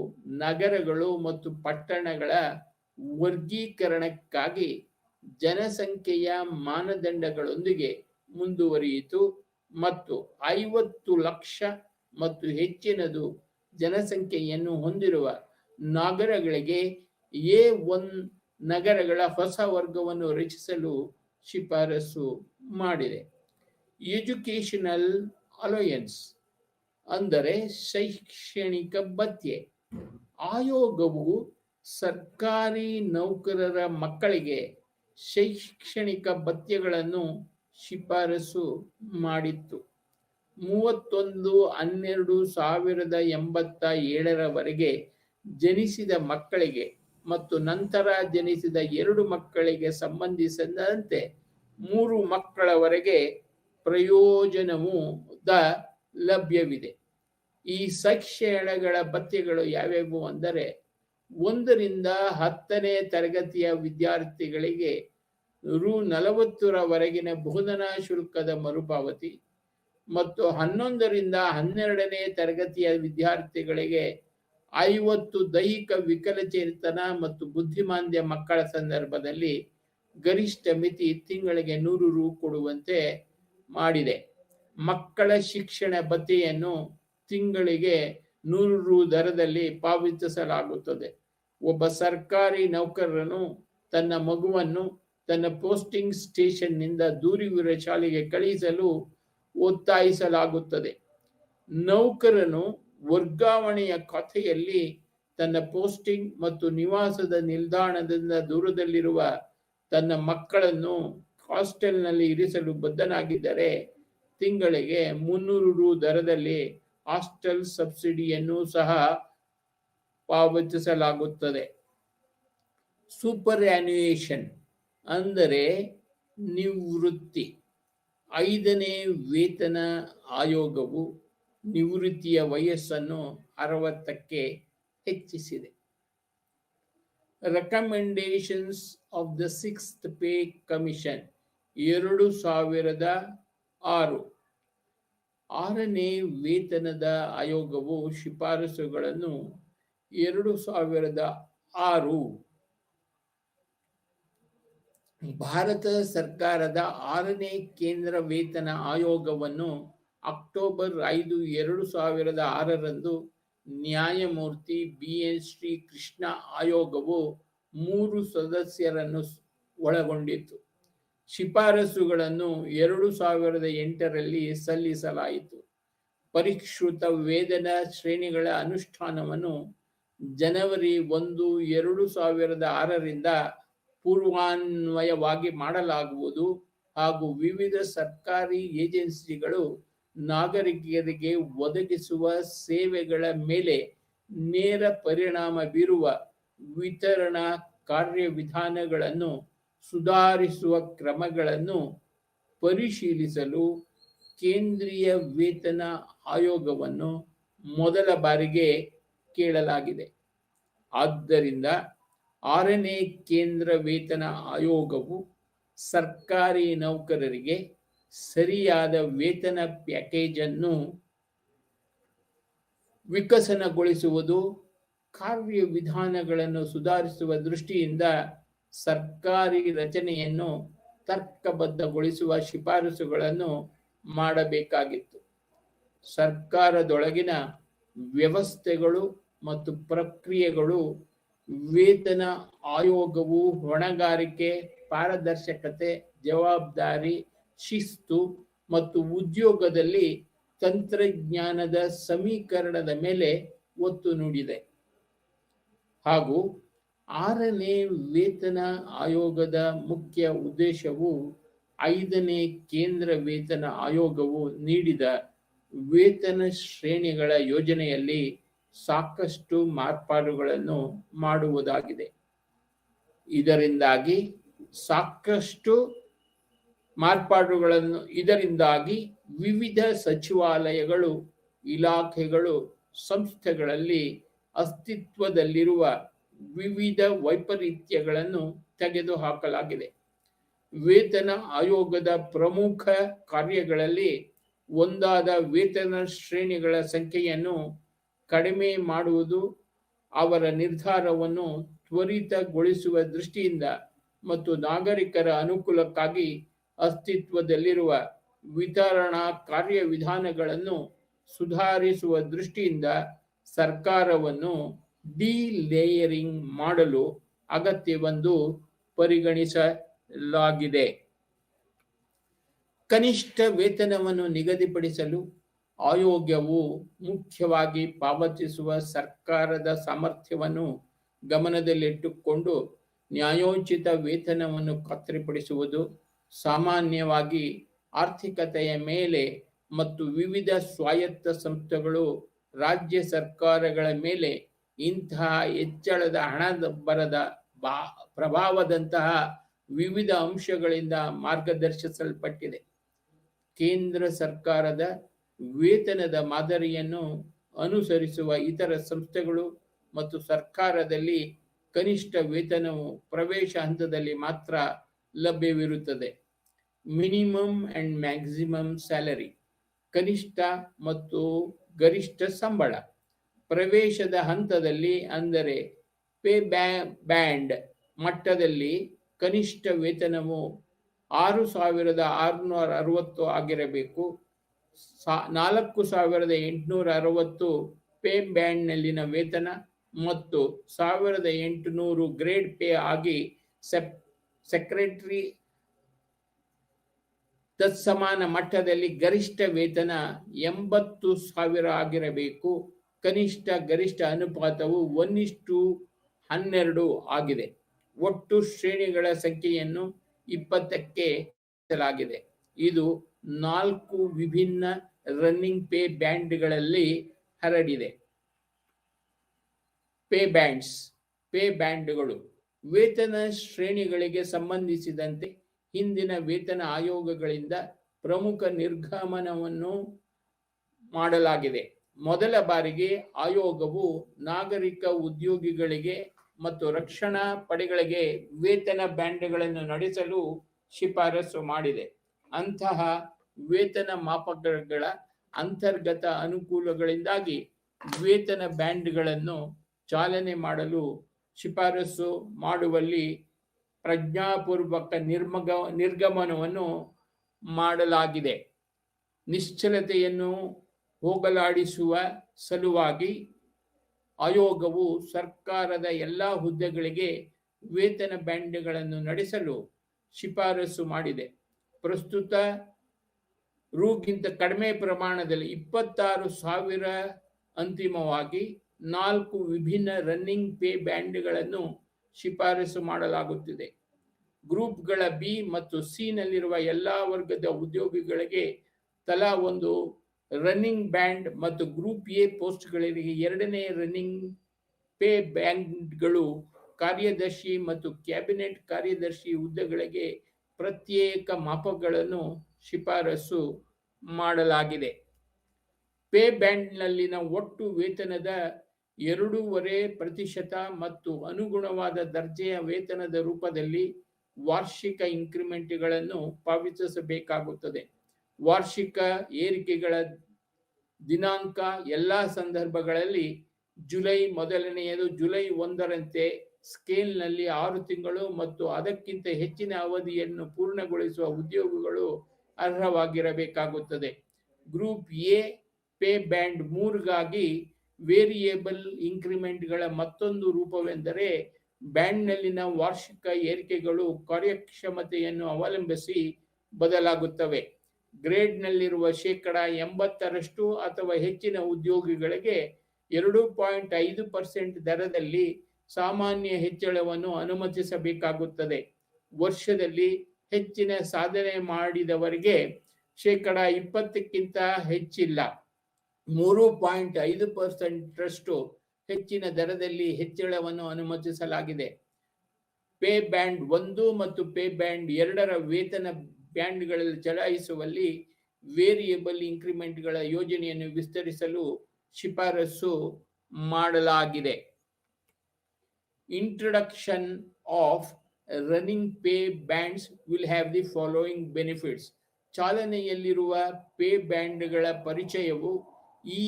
ನಗರಗಳು ಮತ್ತು ಪಟ್ಟಣಗಳ ವರ್ಗೀಕರಣಕ್ಕಾಗಿ ಜನಸಂಖ್ಯೆಯ ಮಾನದಂಡಗಳೊಂದಿಗೆ ಮುಂದುವರಿಯಿತು ಮತ್ತು 50 ಲಕ್ಷ ಮತ್ತು ಹೆಚ್ಚಿನದು ಜನಸಂಖ್ಯೆಯನ್ನು ಹೊಂದಿರುವ ನಗರಗಳಿಗೆ A1 ನಗರಗಳ ಹೊಸ ವರ್ಗವನ್ನು ರಚಿಸಲು ಶಿಫಾರಸು ಮಾಡಿದೆ. ಎಜುಕೇಶನಲ್ ಅಲೋಯನ್ಸ್ ಅಂದರೆ ಶೈಕ್ಷಣಿಕ ಭತ್ಯೆ. ಆಯೋಗವು ಸರ್ಕಾರಿ ನೌಕರರ ಮಕ್ಕಳಿಗೆ ಶೈಕ್ಷಣಿಕ ಭತ್ಯೆಗಳನ್ನು ಶಿಫಾರಸು ಮಾಡಿತ್ತು. 31/12/1987ರವರೆಗೆ ಜನಿಸಿದ ಮಕ್ಕಳಿಗೆ ಮತ್ತು ನಂತರ ಜನಿಸಿದ 2 ಮಕ್ಕಳಿಗೆ ಸಂಬಂಧಿಸಿದಂತೆ 3 ಮಕ್ಕಳವರೆಗೆ ಪ್ರಯೋಜನವು ಲಭ್ಯವಿದೆ. ಈ ಶಿಕ್ಷಣಗಳ ಭತ್ಯೆಗಳು ಯಾವ್ಯಾವು ಅಂದರೆ 1ರಿಂದ 10ನೇ ತರಗತಿಯ ವಿದ್ಯಾರ್ಥಿಗಳಿಗೆ Rs.40ರವರೆಗಿನ ಬೋಧನಾ ಶುಲ್ಕದ ಮರುಪಾವತಿ ಮತ್ತು 11ರಿಂದ 12ನೇ ತರಗತಿಯ ವಿದ್ಯಾರ್ಥಿಗಳಿಗೆ 50 ದೈಹಿಕ ವಿಕಲಚೇತನ ಮತ್ತು ಬುದ್ಧಿಮಾಂದ್ಯ ಮಕ್ಕಳ ಸಂದರ್ಭದಲ್ಲಿ ಗರಿಷ್ಠ ಮಿತಿ ತಿಂಗಳಿಗೆ Rs.100 ಕೊಡುವಂತೆ ಮಾಡಿದೆ. ಮಕ್ಕಳ ಶಿಕ್ಷಣ ಭತ್ಯೆಯನ್ನು ತಿಂಗಳಿಗೆ Rs.100 ದರದಲ್ಲಿ ಪಾವತಿಸಲಾಗುತ್ತದೆ. ಒಬ್ಬ ಸರ್ಕಾರಿ ನೌಕರನು ತನ್ನ ಮಗುವನ್ನು ತನ್ನ ಪೋಸ್ಟಿಂಗ್ ಸ್ಟೇಷನ್ನಿಂದ ದೂರವಿರುವ ಶಾಲೆಗೆ ಕಳುಹಿಸಲು ಒತ್ತಾಯಿಸಲಾಗುತ್ತದೆ. ನೌಕರನು ವರ್ಗಾವಣೆಯ ಖಾತೆಯಲ್ಲಿ ತನ್ನ ಪೋಸ್ಟಿಂಗ್ ಮತ್ತು ನಿವಾಸದ ನಿಲ್ದಾಣದಿಂದ ದೂರದಲ್ಲಿರುವ ತನ್ನ ಮಕ್ಕಳನ್ನು ಹಾಸ್ಟೆಲ್ನಲ್ಲಿ ಇರಿಸಲು ಬದ್ಧನಾಗಿದ್ದರೆ ತಿಂಗಳಿಗೆ Rs.300 ದರದಲ್ಲಿ ಹಾಸ್ಟೆಲ್ ಸಬ್ಸಿಡಿಯನ್ನು ಸಹ ಪಾವತಿಸಲಾಗುತ್ತದೆ. ಸೂಪರ್ ಆನ್ಯುಯೇಷನ್ ಅಂದರೆ ನಿವೃತ್ತಿ. 5ನೇ ವೇತನ ಆಯೋಗವು ನಿವೃತ್ತಿಯ ವಯಸ್ಸನ್ನು 60ಕ್ಕೆ ಹೆಚ್ಚಿಸಿದೆ. Recommendations of the 6th pay commission 2006. 6ನೇ ವೇತನದ ಆಯೋಗವು ಶಿಫಾರಸುಗಳನ್ನು 2006 ಭಾರತ ಸರ್ಕಾರದ 6ನೇ ಕೇಂದ್ರ ವೇತನ ಆಯೋಗವನ್ನು ಅಕ್ಟೋಬರ್ 5, 2006ರಂದು ನ್ಯಾಯಮೂರ್ತಿ BN ಶ್ರೀಕೃಷ್ಣ ಆಯೋಗವು 3 ಸದಸ್ಯರನ್ನು ಒಳಗೊಂಡಿತ್ತು. ಶಿಫಾರಸುಗಳನ್ನು 2008ರಲ್ಲಿ ಸಲ್ಲಿಸಲಾಯಿತು. ಪರಿಷ್ಕೃತ ವೇತನ ಶ್ರೇಣಿಗಳ ಅನುಷ್ಠಾನವನ್ನು ಜನವರಿ 1, 2006ರಿಂದ ಪೂರ್ವಾನ್ವಯವಾಗಿ ಮಾಡಲಾಗುವುದು ಹಾಗೂ ವಿವಿಧ ಸರ್ಕಾರಿ ಏಜೆನ್ಸಿಗಳು ನಾಗರಿಕರಿಗೆ ಒದಗಿಸುವ ಸೇವೆಗಳ ಮೇಲೆ ನೇರ ಪರಿಣಾಮ ಬೀರುವ ವಿತರಣಾ ಕಾರ್ಯವಿಧಾನಗಳನ್ನು ಸುಧಾರಿಸುವ ಕ್ರಮಗಳನ್ನು ಪರಿಶೀಲಿಸಲು ಕೇಂದ್ರೀಯ ವೇತನ ಆಯೋಗವನ್ನು ಮೊದಲ ಬಾರಿಗೆ ಕೇಳಲಾಗಿದೆ. ಆದ್ದರಿಂದ 6ನೇ ಕೇಂದ್ರ ವೇತನ ಆಯೋಗವು ಸರ್ಕಾರಿ ನೌಕರರಿಗೆ ಸರಿಯಾದ ವೇತನ ಪ್ಯಾಕೇಜ್ ಅನ್ನು ವಿಕಸನಗೊಳಿಸುವುದು, ಕಾರ್ಯವಿಧಾನಗಳನ್ನು ಸುಧಾರಿಸುವ ದೃಷ್ಟಿಯಿಂದ ಸರ್ಕಾರಿ ರಚನೆಯನ್ನು ತರ್ಕಬದ್ಧಗೊಳಿಸುವ ಶಿಫಾರಸುಗಳನ್ನು ಮಾಡಬೇಕಾಗಿತ್ತು. ಸರ್ಕಾರದೊಳಗಿನ ವ್ಯವಸ್ಥೆಗಳು ಮತ್ತು ಪ್ರಕ್ರಿಯೆಗಳು ವೇತನ ಆಯೋಗವು ಹೊಣೆಗಾರಿಕೆ, ಪಾರದರ್ಶಕತೆ, ಜವಾಬ್ದಾರಿ, ಶಿಸ್ತು ಮತ್ತು ಉದ್ಯೋಗದಲ್ಲಿ ತಂತ್ರಜ್ಞಾನದ ಸಮೀಕರಣದ ಮೇಲೆ ಒತ್ತು ನೀಡಿದೆ. ಹಾಗೂ 6ನೇ ವೇತನ ಆಯೋಗದ ಮುಖ್ಯ ಉದ್ದೇಶವು 5ನೇ ಕೇಂದ್ರ ವೇತನ ಆಯೋಗವು ನೀಡಿದ ವೇತನ ಶ್ರೇಣಿಗಳ ಯೋಜನೆಯಲ್ಲಿ ಸಾಕಷ್ಟು ಮಾರ್ಪಾಡುಗಳನ್ನು ಮಾಡುವುದಾಗಿದೆ. ಇದರಿಂದಾಗಿ ವಿವಿಧ ಸಚಿವಾಲಯಗಳು, ಇಲಾಖೆಗಳು, ಸಂಸ್ಥೆಗಳಲ್ಲಿ ಅಸ್ತಿತ್ವದಲ್ಲಿರುವ ವಿವಿಧ ವೈಪರೀತ್ಯಗಳನ್ನು ತೆಗೆದುಹಾಕಲಾಗಿದೆ. ವೇತನ ಆಯೋಗದ ಪ್ರಮುಖ ಕಾರ್ಯಗಳಲ್ಲಿ ಒಂದಾದ ವೇತನ ಶ್ರೇಣಿಗಳ ಸಂಖ್ಯೆಯನ್ನು ಕಡಿಮೆ ಮಾಡುವುದು, ಅವರ ನಿರ್ಧಾರವನ್ನು ತ್ವರಿತಗೊಳಿಸುವ ದೃಷ್ಟಿಯಿಂದ ಮತ್ತು ನಾಗರಿಕರ ಅನುಕೂಲಕ್ಕಾಗಿ ಅಸ್ತಿತ್ವದಲ್ಲಿರುವ ವಿತರಣಾ ಕಾರ್ಯವಿಧಾನಗಳನ್ನು ಸುಧಾರಿಸುವ ದೃಷ್ಟಿಯಿಂದ ಸರ್ಕಾರವನ್ನು ಡಿಲೇಯರಿಂಗ್ ಮಾಡಲು ಅಗತ್ಯವೆಂದು ಪರಿಗಣಿಸಲಾಗಿದೆ. ಕನಿಷ್ಠ ವೇತನವನ್ನು ನಿಗದಿಪಡಿಸಲು ಆಯೋಗವು ಮುಖ್ಯವಾಗಿ ಪಾವತಿಸುವ ಸರ್ಕಾರದ ಸಾಮರ್ಥ್ಯವನ್ನು ಗಮನದಲ್ಲಿಟ್ಟುಕೊಂಡು ನ್ಯಾಯೋಚಿತ ವೇತನವನ್ನು ಖಾತ್ರಿಪಡಿಸುವುದು, ಸಾಮಾನ್ಯವಾಗಿ ಆರ್ಥಿಕತೆಯ ಮೇಲೆ ಮತ್ತು ವಿವಿಧ ಸ್ವಾಯತ್ತ ಸಂಸ್ಥೆಗಳು, ರಾಜ್ಯ ಸರ್ಕಾರಗಳ ಮೇಲೆ ಇಂತಹ ಹೆಚ್ಚಳದ ಹಣದುಬ್ಬರದ ಪ್ರಭಾವದಂತಹ ವಿವಿಧ ಅಂಶಗಳಿಂದ ಮಾರ್ಗದರ್ಶಿಸಲ್ಪಟ್ಟಿದೆ. ಕೇಂದ್ರ ಸರ್ಕಾರದ ವೇತನದ ಮಾದರಿಯನ್ನು ಅನುಸರಿಸುವ ಇತರ ಸಂಸ್ಥೆಗಳು ಮತ್ತು ಸರ್ಕಾರದಲ್ಲಿ ಕನಿಷ್ಠ ವೇತನವು ಪ್ರವೇಶ ಹಂತದಲ್ಲಿ ಮಾತ್ರ ಲಭ್ಯವಿರುತ್ತದೆ. ಮಿನಿಮಮ್ ಅಂಡ್ ಮ್ಯಾಕ್ಸಿಮಮ್ ಸ್ಯಾಲರಿ, ಕನಿಷ್ಠ ಮತ್ತು ಗರಿಷ್ಠ ಸಂಬಳ. ಪ್ರವೇಶದ ಹಂತದಲ್ಲಿ ಅಂದರೆ ಪೇ ಬ್ಯಾಂಡ್ ಮಟ್ಟದಲ್ಲಿ ಕನಿಷ್ಠ ವೇತನವು 6,660 ಆಗಿರಬೇಕು. 4,860 ಪೇ ಬ್ಯಾಂಡ್ನಲ್ಲಿನ ವೇತನ ಮತ್ತು 1,800 ಗ್ರೇಡ್ ಪೇ ಆಗಿ ಸೆಕ್ರೆಟರಿ ತತ್ಸಮಾನ ಮಟ್ಟದಲ್ಲಿ ಗರಿಷ್ಠ ವೇತನ 80,000 ಆಗಿರಬೇಕು. ಕನಿಷ್ಠ ಗರಿಷ್ಠ ಅನುಪಾತವು 1:12 ಆಗಿದೆ. ಒಟ್ಟು ಶ್ರೇಣಿಗಳ ಸಂಖ್ಯೆಯನ್ನು 20ಕ್ಕೆ ಹೆಚ್ಚಿಸಲಾಗಿದೆ. ಇದು 4 ವಿಭಿನ್ನ ರನ್ನಿಂಗ್ ಪೇ ಬ್ಯಾಂಡ್ಗಳಲ್ಲಿ ಹರಡಿದೆ. ಪೇ ಬ್ಯಾಂಡ್ಗಳು ವೇತನ ಶ್ರೇಣಿಗಳಿಗೆ ಸಂಬಂಧಿಸಿದಂತೆ ಹಿಂದಿನ ವೇತನ ಆಯೋಗಗಳಿಂದ ಪ್ರಮುಖ ನಿರ್ಗಮನವನ್ನು ಮಾಡಲಾಗಿದೆ. ಮೊದಲ ಬಾರಿಗೆ ಆಯೋಗವು ನಾಗರಿಕ ಉದ್ಯೋಗಿಗಳಿಗೆ ಮತ್ತು ರಕ್ಷಣಾ ಪಡೆಗಳಿಗೆ ವೇತನ ಬ್ಯಾಂಡ್ಗಳನ್ನು ನಡೆಸಲು ಶಿಫಾರಸು ಮಾಡಿದೆ. ಅಂತಹ ವೇತನ ಮಾಪಕಗಳ ಅಂತರ್ಗತ ಅನುಕೂಲಗಳಿಂದಾಗಿ ವೇತನ ಬ್ಯಾಂಡ್ಗಳನ್ನು ಚಾಲನೆ ಮಾಡಲು ಶಿಫಾರಸು ಮಾಡುವಲ್ಲಿ ಪ್ರಜ್ಞಾಪೂರ್ವಕ ನಿರ್ಗಮನವನ್ನು ಮಾಡಲಾಗಿದೆ. ನಿಶ್ಚಲತೆಯನ್ನು ಹೋಗಲಾಡಿಸುವ ಸಲುವಾಗಿ ಆಯೋಗವು ಸರ್ಕಾರದ ಎಲ್ಲ ಹುದ್ದೆಗಳಿಗೆ ವೇತನ ಬ್ಯಾಂಡ್ಗಳನ್ನು ನಡೆಸಲು ಶಿಫಾರಸು ಮಾಡಿದೆ. ಪ್ರಸ್ತುತ ರುಗಿಂತ ಕಡಿಮೆ ಪ್ರಮಾಣದಲ್ಲಿ 26,000 ಅಂತಿಮವಾಗಿ 4 ವಿಭಿನ್ನ ರನ್ನಿಂಗ್ ಪೇ ಬ್ಯಾಂಡ್ಗಳನ್ನು ಶಿಫಾರಸು ಮಾಡಲಾಗುತ್ತಿದೆ. ಗ್ರೂಪ್ಗಳ ಬಿ ಮತ್ತು ಸಿ ನಲ್ಲಿರುವ ಎಲ್ಲ ವರ್ಗದ ಉದ್ಯೋಗಿಗಳಿಗೆ ತಲಾ ಒಂದು ರನ್ನಿಂಗ್ ಬ್ಯಾಂಡ್ ಮತ್ತು ಗ್ರೂಪ್ ಎ ಪೋಸ್ಟ್ಗಳಿಗೆ 2ನೇ ರನ್ನಿಂಗ್ ಪೇ ಬ್ಯಾಂಡ್ಗಳು, ಕಾರ್ಯದರ್ಶಿ ಮತ್ತು ಕ್ಯಾಬಿನೆಟ್ ಕಾರ್ಯದರ್ಶಿ ಹುದ್ದೆಗಳಿಗೆ ಪ್ರತ್ಯೇಕ ಮಾಪಕಗಳನ್ನು ಶಿಫಾರಸು ಮಾಡಲಾಗಿದೆ. ಪೇ ಬ್ಯಾಂಡ್ನಲ್ಲಿನ ಒಟ್ಟು ವೇತನದ 2.5% ಮತ್ತು ಅನುಗುಣವಾದ ದರ್ಜೆಯ ವೇತನದ ರೂಪದಲ್ಲಿ ವಾರ್ಷಿಕ ಇನ್ಕ್ರಿಮೆಂಟ್ಗಳನ್ನು ಪಾವತಿಸಬೇಕಾಗುತ್ತದೆ. ವಾರ್ಷಿಕ ಏರಿಕೆಗಳ ದಿನಾಂಕ ಎಲ್ಲ ಸಂದರ್ಭಗಳಲ್ಲಿ ಜುಲೈ 1ನೇದು ಜುಲೈ 1ರಂತೆ ಸ್ಕೇಲ್ನಲ್ಲಿ 6 ತಿಂಗಳು ಮತ್ತು ಅದಕ್ಕಿಂತ ಹೆಚ್ಚಿನ ಅವಧಿಯನ್ನು ಪೂರ್ಣಗೊಳಿಸುವ ಉದ್ಯೋಗಿಗಳು ಅರ್ಹವಾಗಿರಬೇಕಾಗುತ್ತದೆ. ಗ್ರೂಪ್ ಎ ಪೇ ಬ್ಯಾಂಡ್ 3ಗಾಗಿ ವೇರಿಯೇಬಲ್ ಇನ್ಕ್ರಿಮೆಂಟ್ಗಳ ಮತ್ತೊಂದು ರೂಪವೆಂದರೆ ಬ್ಯಾಂಡ್ನಲ್ಲಿನ ವಾರ್ಷಿಕ ಏರಿಕೆಗಳು ಕಾರ್ಯಕ್ಷಮತೆಯನ್ನು ಅವಲಂಬಿಸಿ ಬದಲಾಗುತ್ತವೆ. ಗ್ರೇಡ್ನಲ್ಲಿರುವ 80% ಅಥವಾ ಹೆಚ್ಚಿನ ಉದ್ಯೋಗಿಗಳಿಗೆ 2.5% ದರದಲ್ಲಿ ಸಾಮಾನ್ಯ ಹೆಚ್ಚಳವನ್ನು ಅನುಮತಿಸಬೇಕಾಗುತ್ತದೆ. ವರ್ಷದಲ್ಲಿ ಹೆಚ್ಚಿನ ಸಾಧನೆ ಮಾಡಿದವರಿಗೆ 20%ಕ್ಕಿಂತ ಹೆಚ್ಚಿಲ್ಲ 3.5% ಹೆಚ್ಚಿನ ದರದಲ್ಲಿ ಹೆಚ್ಚಳವನ್ನು ಅನುಮತಿಸಲಾಗಿದೆ. ಪೇ ಬ್ಯಾಂಡ್ 1 ಮತ್ತು ಪೇ ಬ್ಯಾಂಡ್ 2ರ ವೇತನ ಬ್ಯಾಂಡ್ಗಳಲ್ಲಿ ಚಲಾಯಿಸುವಲ್ಲಿ ವೇರಿಯೇಬಲ್ ಇನ್ಕ್ರಿಮೆಂಟ್ಗಳ ಯೋಜನೆಯನ್ನು ವಿಸ್ತರಿಸಲು ಶಿಫಾರಸು ಮಾಡಲಾಗಿದೆ. Introduction of running pay bands will have the following benefits. ಚಾಲನೆಯಲ್ಲಿರುವ ಪೇ ಬ್ಯಾಂಡ್ಗಳ ಪರಿಚಯವು ಈ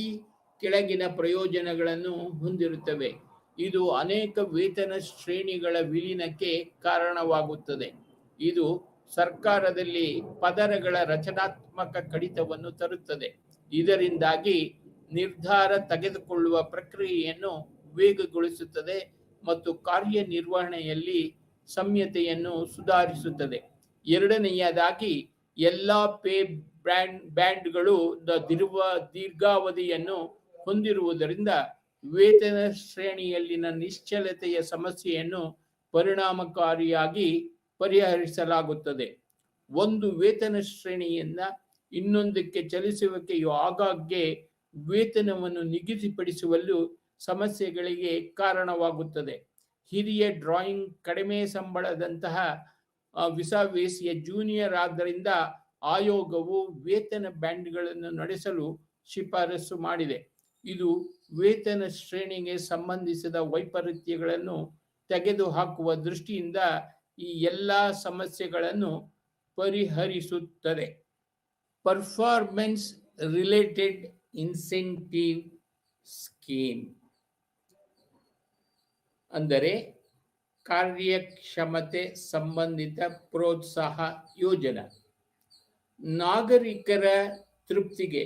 ಕೆಳಗಿನ ಪ್ರಯೋಜನಗಳನ್ನು ಹೊಂದಿರುತ್ತವೆ. ಇದು ಅನೇಕ ವೇತನ ಶ್ರೇಣಿಗಳ ವಿಲೀನಕ್ಕೆ ಕಾರಣವಾಗುತ್ತದೆ. ಇದು ಸರ್ಕಾರದಲ್ಲಿ ಪದರಗಳ ರಚನಾತ್ಮಕ ಕಡಿತವನ್ನು ತರುತ್ತದೆ. ಇದರಿಂದಾಗಿ ನಿರ್ಧಾರ ತೆಗೆದುಕೊಳ್ಳುವ ಪ್ರಕ್ರಿಯೆಯನ್ನು ವೇಗಗೊಳಿಸುತ್ತದೆ ಮತ್ತು ಕಾರ್ಯನಿರ್ವಹಣೆಯಲ್ಲಿ ಸಂಯತೆಯನ್ನು ಸುಧಾರಿಸುತ್ತದೆ. ಎರಡನೆಯದಾಗಿ ಎಲ್ಲ ಪೇ ಬ್ಯಾಂಡ್ಗಳು ದೀರ್ಘಾವಧಿಯನ್ನು ಹೊಂದಿರುವುದರಿಂದ ವೇತನ ಶ್ರೇಣಿಯಲ್ಲಿನ ನಿಶ್ಚಲತೆಯ ಸಮಸ್ಯೆಯನ್ನು ಪರಿಣಾಮಕಾರಿಯಾಗಿ ಪರಿಹರಿಸಲಾಗುತ್ತದೆ. ಒಂದು ವೇತನ ಶ್ರೇಣಿಯಿಂದ ಇನ್ನೊಂದಕ್ಕೆ ಚಲಿಸುವಿಕೆಯು ಆಗಾಗ್ಗೆ ವೇತನವನ್ನು ನಿಗದಿಪಡಿಸುವಲ್ಲೂ ಸಮಸ್ಯೆಗಳಿಗೆ ಕಾರಣವಾಗುತ್ತದೆ. ಹಿರಿಯ ಡ್ರಾಯಿಂಗ್ ಕಡಿಮೆ ಸಂಬಳದಂತಹ ವಿಸಾವೇಸಿಯ ಜೂನಿಯರ್ ಆದ್ದರಿಂದ ಆಯೋಗವು ವೇತನ ಬ್ಯಾಂಡ್ಗಳನ್ನು ನಡೆಸಲು ಶಿಫಾರಸು ಮಾಡಿದೆ. ಇದು ವೇತನ ಶ್ರೇಣಿಗೆ ಸಂಬಂಧಿಸಿದ ವೈಪರೀತ್ಯಗಳನ್ನು ತೆಗೆದುಹಾಕುವ ದೃಷ್ಟಿಯಿಂದ ಈ ಎಲ್ಲ ಸಮಸ್ಯೆಗಳನ್ನು ಪರಿಹರಿಸುತ್ತದೆ. ಪರ್ಫಾರ್ಮೆನ್ಸ್ ರಿಲೇಟೆಡ್ ಇನ್ಸೆಂಟಿವ್ ಸ್ಕೀಮ್ ಅಂದರೆ ಕಾರ್ಯಕ್ಷಮತೆ ಸಂಬಂಧಿತ ಪ್ರೋತ್ಸಾಹ ಯೋಜನೆ. ನಾಗರಿಕರ ತೃಪ್ತಿಗೆ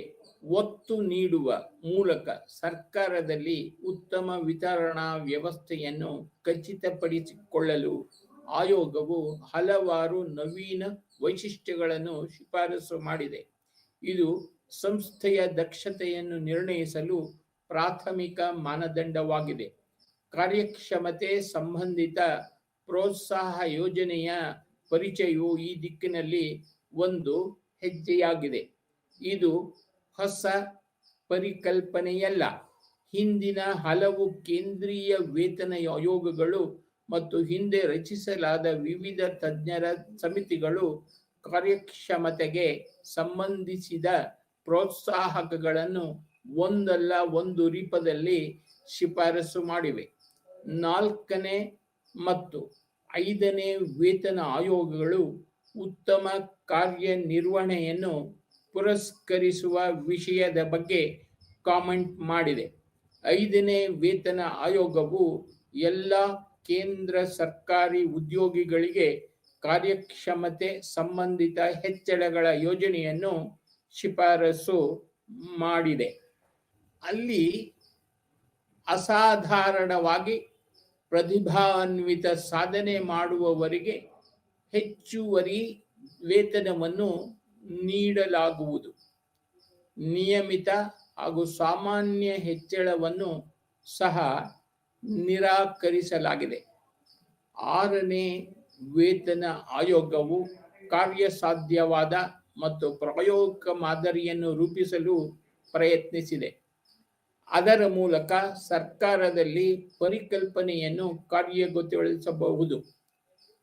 ಒತ್ತು ನೀಡುವ ಮೂಲಕ ಸರ್ಕಾರದಲ್ಲಿ ಉತ್ತಮ ವಿತರಣಾ ವ್ಯವಸ್ಥೆಯನ್ನು ಖಚಿತಪಡಿಸಿಕೊಳ್ಳಲು ಆಯೋಗವು ಹಲವಾರು ನವೀನ ವೈಶಿಷ್ಟ್ಯಗಳನ್ನು ಶಿಫಾರಸು ಮಾಡಿದೆ. ಇದು ಸಂಸ್ಥೆಯ ದಕ್ಷತೆಯನ್ನು ನಿರ್ಣಯಿಸಲು ಪ್ರಾಥಮಿಕ ಮಾನದಂಡವಾಗಿದೆ. ಕಾರ್ಯಕ್ಷಮತೆ ಸಂಬಂಧಿತ ಪ್ರೋತ್ಸಾಹ ಯೋಜನೆಯ ಪರಿಚಯವು ಈ ದಿಕ್ಕಿನಲ್ಲಿ ಒಂದು ಹೆಜ್ಜೆಯಾಗಿದೆ. ಇದು ಹೊಸ ಪರಿಕಲ್ಪನೆಯಲ್ಲ. ಹಿಂದಿನ ಹಲವು ಕೇಂದ್ರೀಯ ವೇತನ ಆಯೋಗಗಳು ಮತ್ತು ಹಿಂದೆ ರಚಿಸಲಾದ ವಿವಿಧ ತಜ್ಞರ ಸಮಿತಿಗಳು ಕಾರ್ಯಕ್ಷಮತೆಗೆ ಸಂಬಂಧಿಸಿದ ಪ್ರೋತ್ಸಾಹಕಗಳನ್ನು ಒಂದಲ್ಲ ಒಂದು ರೂಪದಲ್ಲಿ ಶಿಫಾರಸು ಮಾಡಿವೆ. 4ನೇ ಮತ್ತು 5ನೇ ವೇತನ ಆಯೋಗಗಳು ಉತ್ತಮ ಕಾರ್ಯನಿರ್ವಹಣೆಯನ್ನು ಪುರಸ್ಕರಿಸುವ ವಿಷಯದ ಬಗ್ಗೆ ಕಾಮೆಂಟ್ ಮಾಡಿದೆ. 5ನೇ ವೇತನ ಆಯೋಗವು ಎಲ್ಲ ಕೇಂದ್ರ ಸರ್ಕಾರಿ ಉದ್ಯೋಗಿಗಳಿಗೆ ಕಾರ್ಯಕ್ಷಮತೆ ಸಂಬಂಧಿತ ಹೆಚ್ಚಳಗಳ ಯೋಜನೆಯನ್ನು ಶಿಫಾರಸು ಮಾಡಿದೆ. ಅಲ್ಲಿ ಅಸಾಧಾರಣವಾಗಿ ಪ್ರತಿಭಾನ್ವಿತ ಸಾಧನೆ ಮಾಡುವವರಿಗೆ ಹೆಚ್ಚುವರಿ ವೇತನವನ್ನು ನೀಡಲಾಗುವುದು. ನಿಯಮಿತ ಹಾಗೂ ಸಾಮಾನ್ಯ ಹೆಚ್ಚಳವನ್ನು ಸಹ ನಿರಾಕರಿಸಲಾಗಿದೆ. 6ನೇ ವೇತನ ಆಯೋಗವು ಕಾರ್ಯಸಾಧ್ಯವಾದ ಮತ್ತು ಪ್ರಾಯೋಗಿಕ ಮಾದರಿಯನ್ನು ರೂಪಿಸಲು ಪ್ರಯತ್ನಿಸಿದೆ. ಅದರ ಮೂಲಕ ಸರ್ಕಾರದಲ್ಲಿ ಪರಿಕಲ್ಪನೆಯನ್ನು ಕಾರ್ಯಗತಗೊಳಿಸಬಹುದು.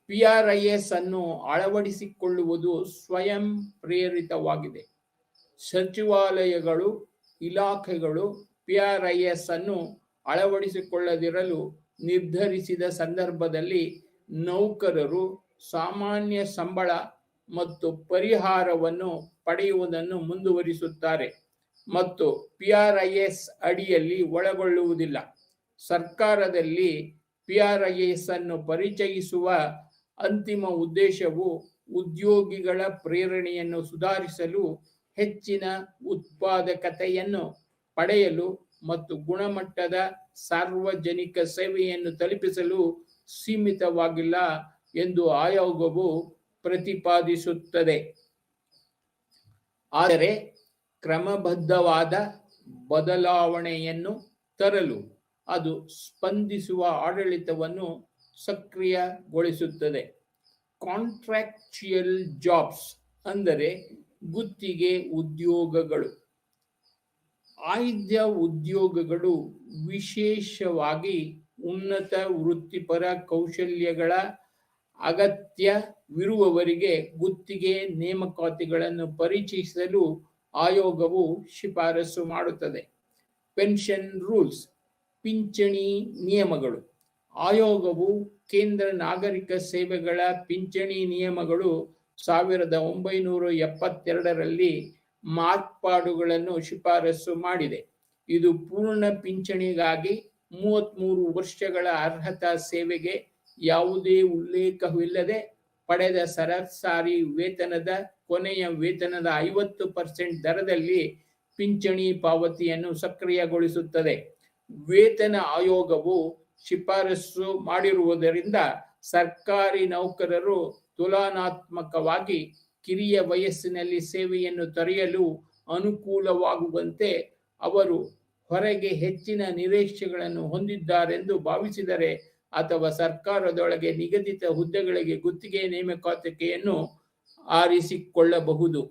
PRIS ಅನ್ನು ಅಳವಡಿಸಿಕೊಳ್ಳುವುದು ಸ್ವಯಂ ಪ್ರೇರಿತವಾಗಿದೆ. ಸಚಿವಾಲಯಗಳು, ಇಲಾಖೆಗಳು PRIS ಅನ್ನು ಅಳವಡಿಸಿಕೊಳ್ಳದಿರಲು ನಿರ್ಧರಿಸಿದ ಸಂದರ್ಭದಲ್ಲಿ ನೌಕರರು ಸಾಮಾನ್ಯ ಸಂಬಳ ಮತ್ತು ಪರಿಹಾರವನ್ನು ಪಡೆಯುವುದನ್ನು ಮುಂದುವರಿಸುತ್ತಾರೆ ಮತ್ತು PRIS ಅಡಿಯಲ್ಲಿ ಒಳಗೊಳ್ಳುವುದಿಲ್ಲ. ಸರ್ಕಾರದಲ್ಲಿ PRIS ಅನ್ನು ಪರಿಚಯಿಸುವ ಅಂತಿಮ ಉದ್ದೇಶವು ಉದ್ಯೋಗಿಗಳ ಪ್ರೇರಣೆಯನ್ನು ಸುಧಾರಿಸಲು, ಹೆಚ್ಚಿನ ಉತ್ಪಾದಕತೆಯನ್ನು ಪಡೆಯಲು ಮತ್ತು ಗುಣಮಟ್ಟದ ಸಾರ್ವಜನಿಕ ಸೇವೆಯನ್ನು ತಲುಪಿಸಲು ಸೀಮಿತವಾಗಿಲ್ಲ ಎಂದು ಆಯೋಗವು ಪ್ರತಿಪಾದಿಸುತ್ತದೆ. ಆದರೆ ಕ್ರಮಬದ್ಧವಾದ ಬದಲಾವಣೆಯನ್ನು ತರಲು ಅದು ಸ್ಪಂದಿಸುವ ಆಡಳಿತವನ್ನು ಸಕ್ರಿಯಗೊಳಿಸುತ್ತದೆ. ಕಾಂಟ್ರಾಕ್ಚುಯಲ್ ಜಾಬ್ಸ್ ಅಂದರೆ ಗುತ್ತಿಗೆ ಉದ್ಯೋಗಗಳು. ಆಯ್ದ ಉದ್ಯೋಗಗಳು ವಿಶೇಷವಾಗಿ ಉನ್ನತ ವೃತ್ತಿಪರ ಕೌಶಲ್ಯಗಳ ಅಗತ್ಯವಿರುವವರಿಗೆ ಗುತ್ತಿಗೆ ನೇಮಕಾತಿಗಳನ್ನು ಪರಿಚಯಿಸಲು ಆಯೋಗವು ಶಿಫಾರಸು ಮಾಡುತ್ತದೆ. ಪೆನ್ಷನ್ ರೂಲ್ಸ್, ಪಿಂಚಣಿ ನಿಯಮಗಳು. ಆಯೋಗವು ಕೇಂದ್ರ ನಾಗರಿಕ ಸೇವೆಗಳ ಪಿಂಚಣಿ ನಿಯಮಗಳು 1972ರಲ್ಲಿ ಮಾರ್ಪಾಡುಗಳನ್ನು ಶಿಫಾರಸು ಮಾಡಿದೆ. ಇದು ಪೂರ್ಣ ಪಿಂಚಣಿಗಾಗಿ 33 ವರ್ಷಗಳ ಅರ್ಹತಾ ಸೇವೆಗೆ ಯಾವುದೇ ಉಲ್ಲೇಖವಿಲ್ಲದೆ ಪಡೆದ ಸರಾಸರಿ ವೇತನದ ಕೊನೆಯ ವೇತನದ 50% ದರದಲ್ಲಿ ಪಿಂಚಣಿ ಪಾವತಿಯನ್ನು ಸಕ್ರಿಯಗೊಳಿಸುತ್ತದೆ. ವೇತನ ಆಯೋಗವು ಶಿಫಾರಸು ಮಾಡಿರುವುದರಿಂದ ಸರ್ಕಾರಿ ನೌಕರರು ತುಲನಾತ್ಮಕವಾಗಿ ಕಿರಿಯ ವಯಸ್ಸಿನಲ್ಲಿ ಸೇವೆಯನ್ನು ತೊರೆಯಲು ಅನುಕೂಲವಾಗುವಂತೆ ಅವರು ಹೊರಗೆ ಹೆಚ್ಚಿನ ನಿರೀಕ್ಷೆಗಳನ್ನು ಹೊಂದಿದ್ದಾರೆಂದು ಭಾವಿಸಿದರೆ ಅಥವಾ ಸರ್ಕಾರದೊಳಗೆ ನಿಗದಿತ ಹುದ್ದೆಗಳಿಗೆ ಗುತ್ತಿಗೆ ನೇಮಕಾತಿಯನ್ನು ಆರಿಸಿಕೊಳ್ಳಬಹುದು.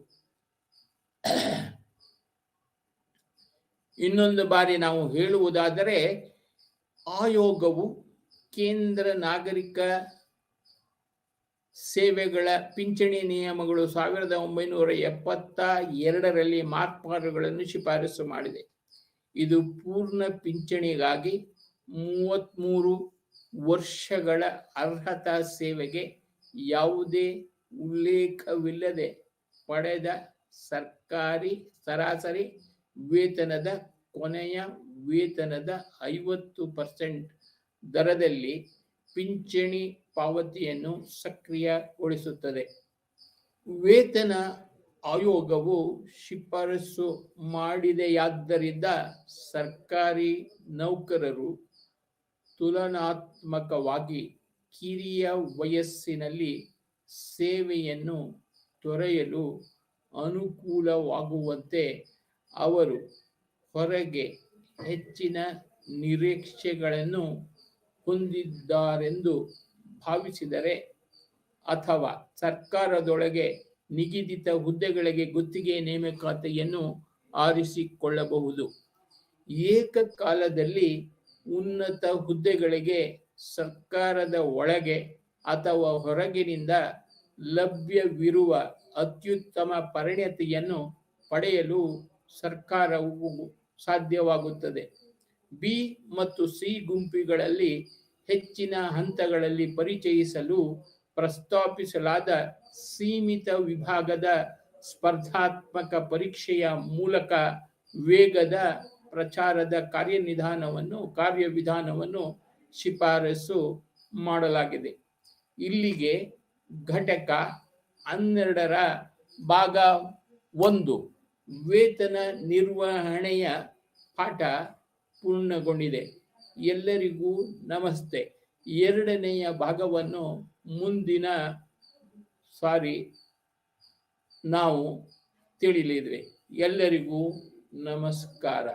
ಇನ್ನೊಂದು ಬಾರಿ ನಾವು ಹೇಳುವುದಾದರೆ, ಆಯೋಗವು ಕೇಂದ್ರ ನಾಗರಿಕ ಸೇವೆಗಳ ಪಿಂಚಣಿ ನಿಯಮಗಳು 1972ರಲ್ಲಿ ಮಾರ್ಪಾಡುಗಳನ್ನು ಶಿಫಾರಸು ಮಾಡಿದೆ. ಇದು ಪೂರ್ಣ ಪಿಂಚಣಿಗಾಗಿ 33 ವರ್ಷಗಳ ಅರ್ಹತಾ ಸೇವೆಗೆ ಯಾವುದೇ ಉಲ್ಲೇಖವಿಲ್ಲದೆ ಪಡೆದ ಸರ್ಕಾರಿ ಸರಾಸರಿ ವೇತನದ ಕೊನೆಯ ವೇತನದ 50% ದರದಲ್ಲಿ ಪಿಂಚಣಿ ಪಾವತಿಯನ್ನು ಸಕ್ರಿಯಗೊಳಿಸುತ್ತದೆ. ವೇತನ ಆಯೋಗವು ಶಿಫಾರಸು ಮಾಡಿದೆಯಾದ್ದರಿಂದ ಸರ್ಕಾರಿ ನೌಕರರು ತುಲನಾತ್ಮಕವಾಗಿ ಕಿರಿಯ ವಯಸ್ಸಿನಲ್ಲಿ ಸೇವೆಯನ್ನು ತೊರೆಯಲು ಅನುಕೂಲವಾಗುವಂತೆ ಅವರು ಹೊರಗೆ ಹೆಚ್ಚಿನ ನಿರೀಕ್ಷೆಗಳನ್ನು ಹೊಂದಿದ್ದಾರೆಂದು ಭಾವಿಸಿದರೆ ಅಥವಾ ಸರ್ಕಾರದೊಳಗೆ ನಿಗದಿತ ಹುದ್ದೆಗಳಿಗೆ ಗುತ್ತಿಗೆ ನೇಮಕಾತಿಯನ್ನು ಆರಿಸಿಕೊಳ್ಳಬಹುದು. ಏಕಕಾಲದಲ್ಲಿ ಉನ್ನತ ಹುದ್ದೆಗಳಿಗೆ ಸರ್ಕಾರದ ಒಳಗೆ ಅಥವಾ ಹೊರಗಿನಿಂದ ಲಭ್ಯವಿರುವ ಅತ್ಯುತ್ತಮ ಪರಿಣತಿಯನ್ನು ಪಡೆಯಲು ಸರ್ಕಾರವು ಸಾಧ್ಯವಾಗುತ್ತದೆ. ಬಿ ಮತ್ತು ಸಿ ಗುಂಪುಗಳಲ್ಲಿ ಹೆಚ್ಚಿನ ಹಂತಗಳಲ್ಲಿ ಪರಿಚಯಿಸಲು ಪ್ರಸ್ತಾಪಿಸಲಾದ ಸೀಮಿತ ವಿಭಾಗದ ಸ್ಪರ್ಧಾತ್ಮಕ ಪರೀಕ್ಷೆಯ ಮೂಲಕ ವೇಗದ ಪ್ರಚಾರದ ಕಾರ್ಯವಿಧಾನವನ್ನು ಶಿಫಾರಸು ಮಾಡಲಾಗಿದೆ. ಇಲ್ಲಿಗೆ ಘಟಕ 12ರ ಭಾಗ 1 ವೇತನ ನಿರ್ವಹಣೆಯ ಪಾಠ ಪೂರ್ಣಗೊಂಡಿದೆ. ಎಲ್ಲರಿಗೂ ನಮಸ್ತೆ. 2ನೆಯ ಭಾಗವನ್ನು ನಾವು ತಿಳಿಯಲಿದ್ದೇವೆ. ಎಲ್ಲರಿಗೂ ನಮಸ್ಕಾರ.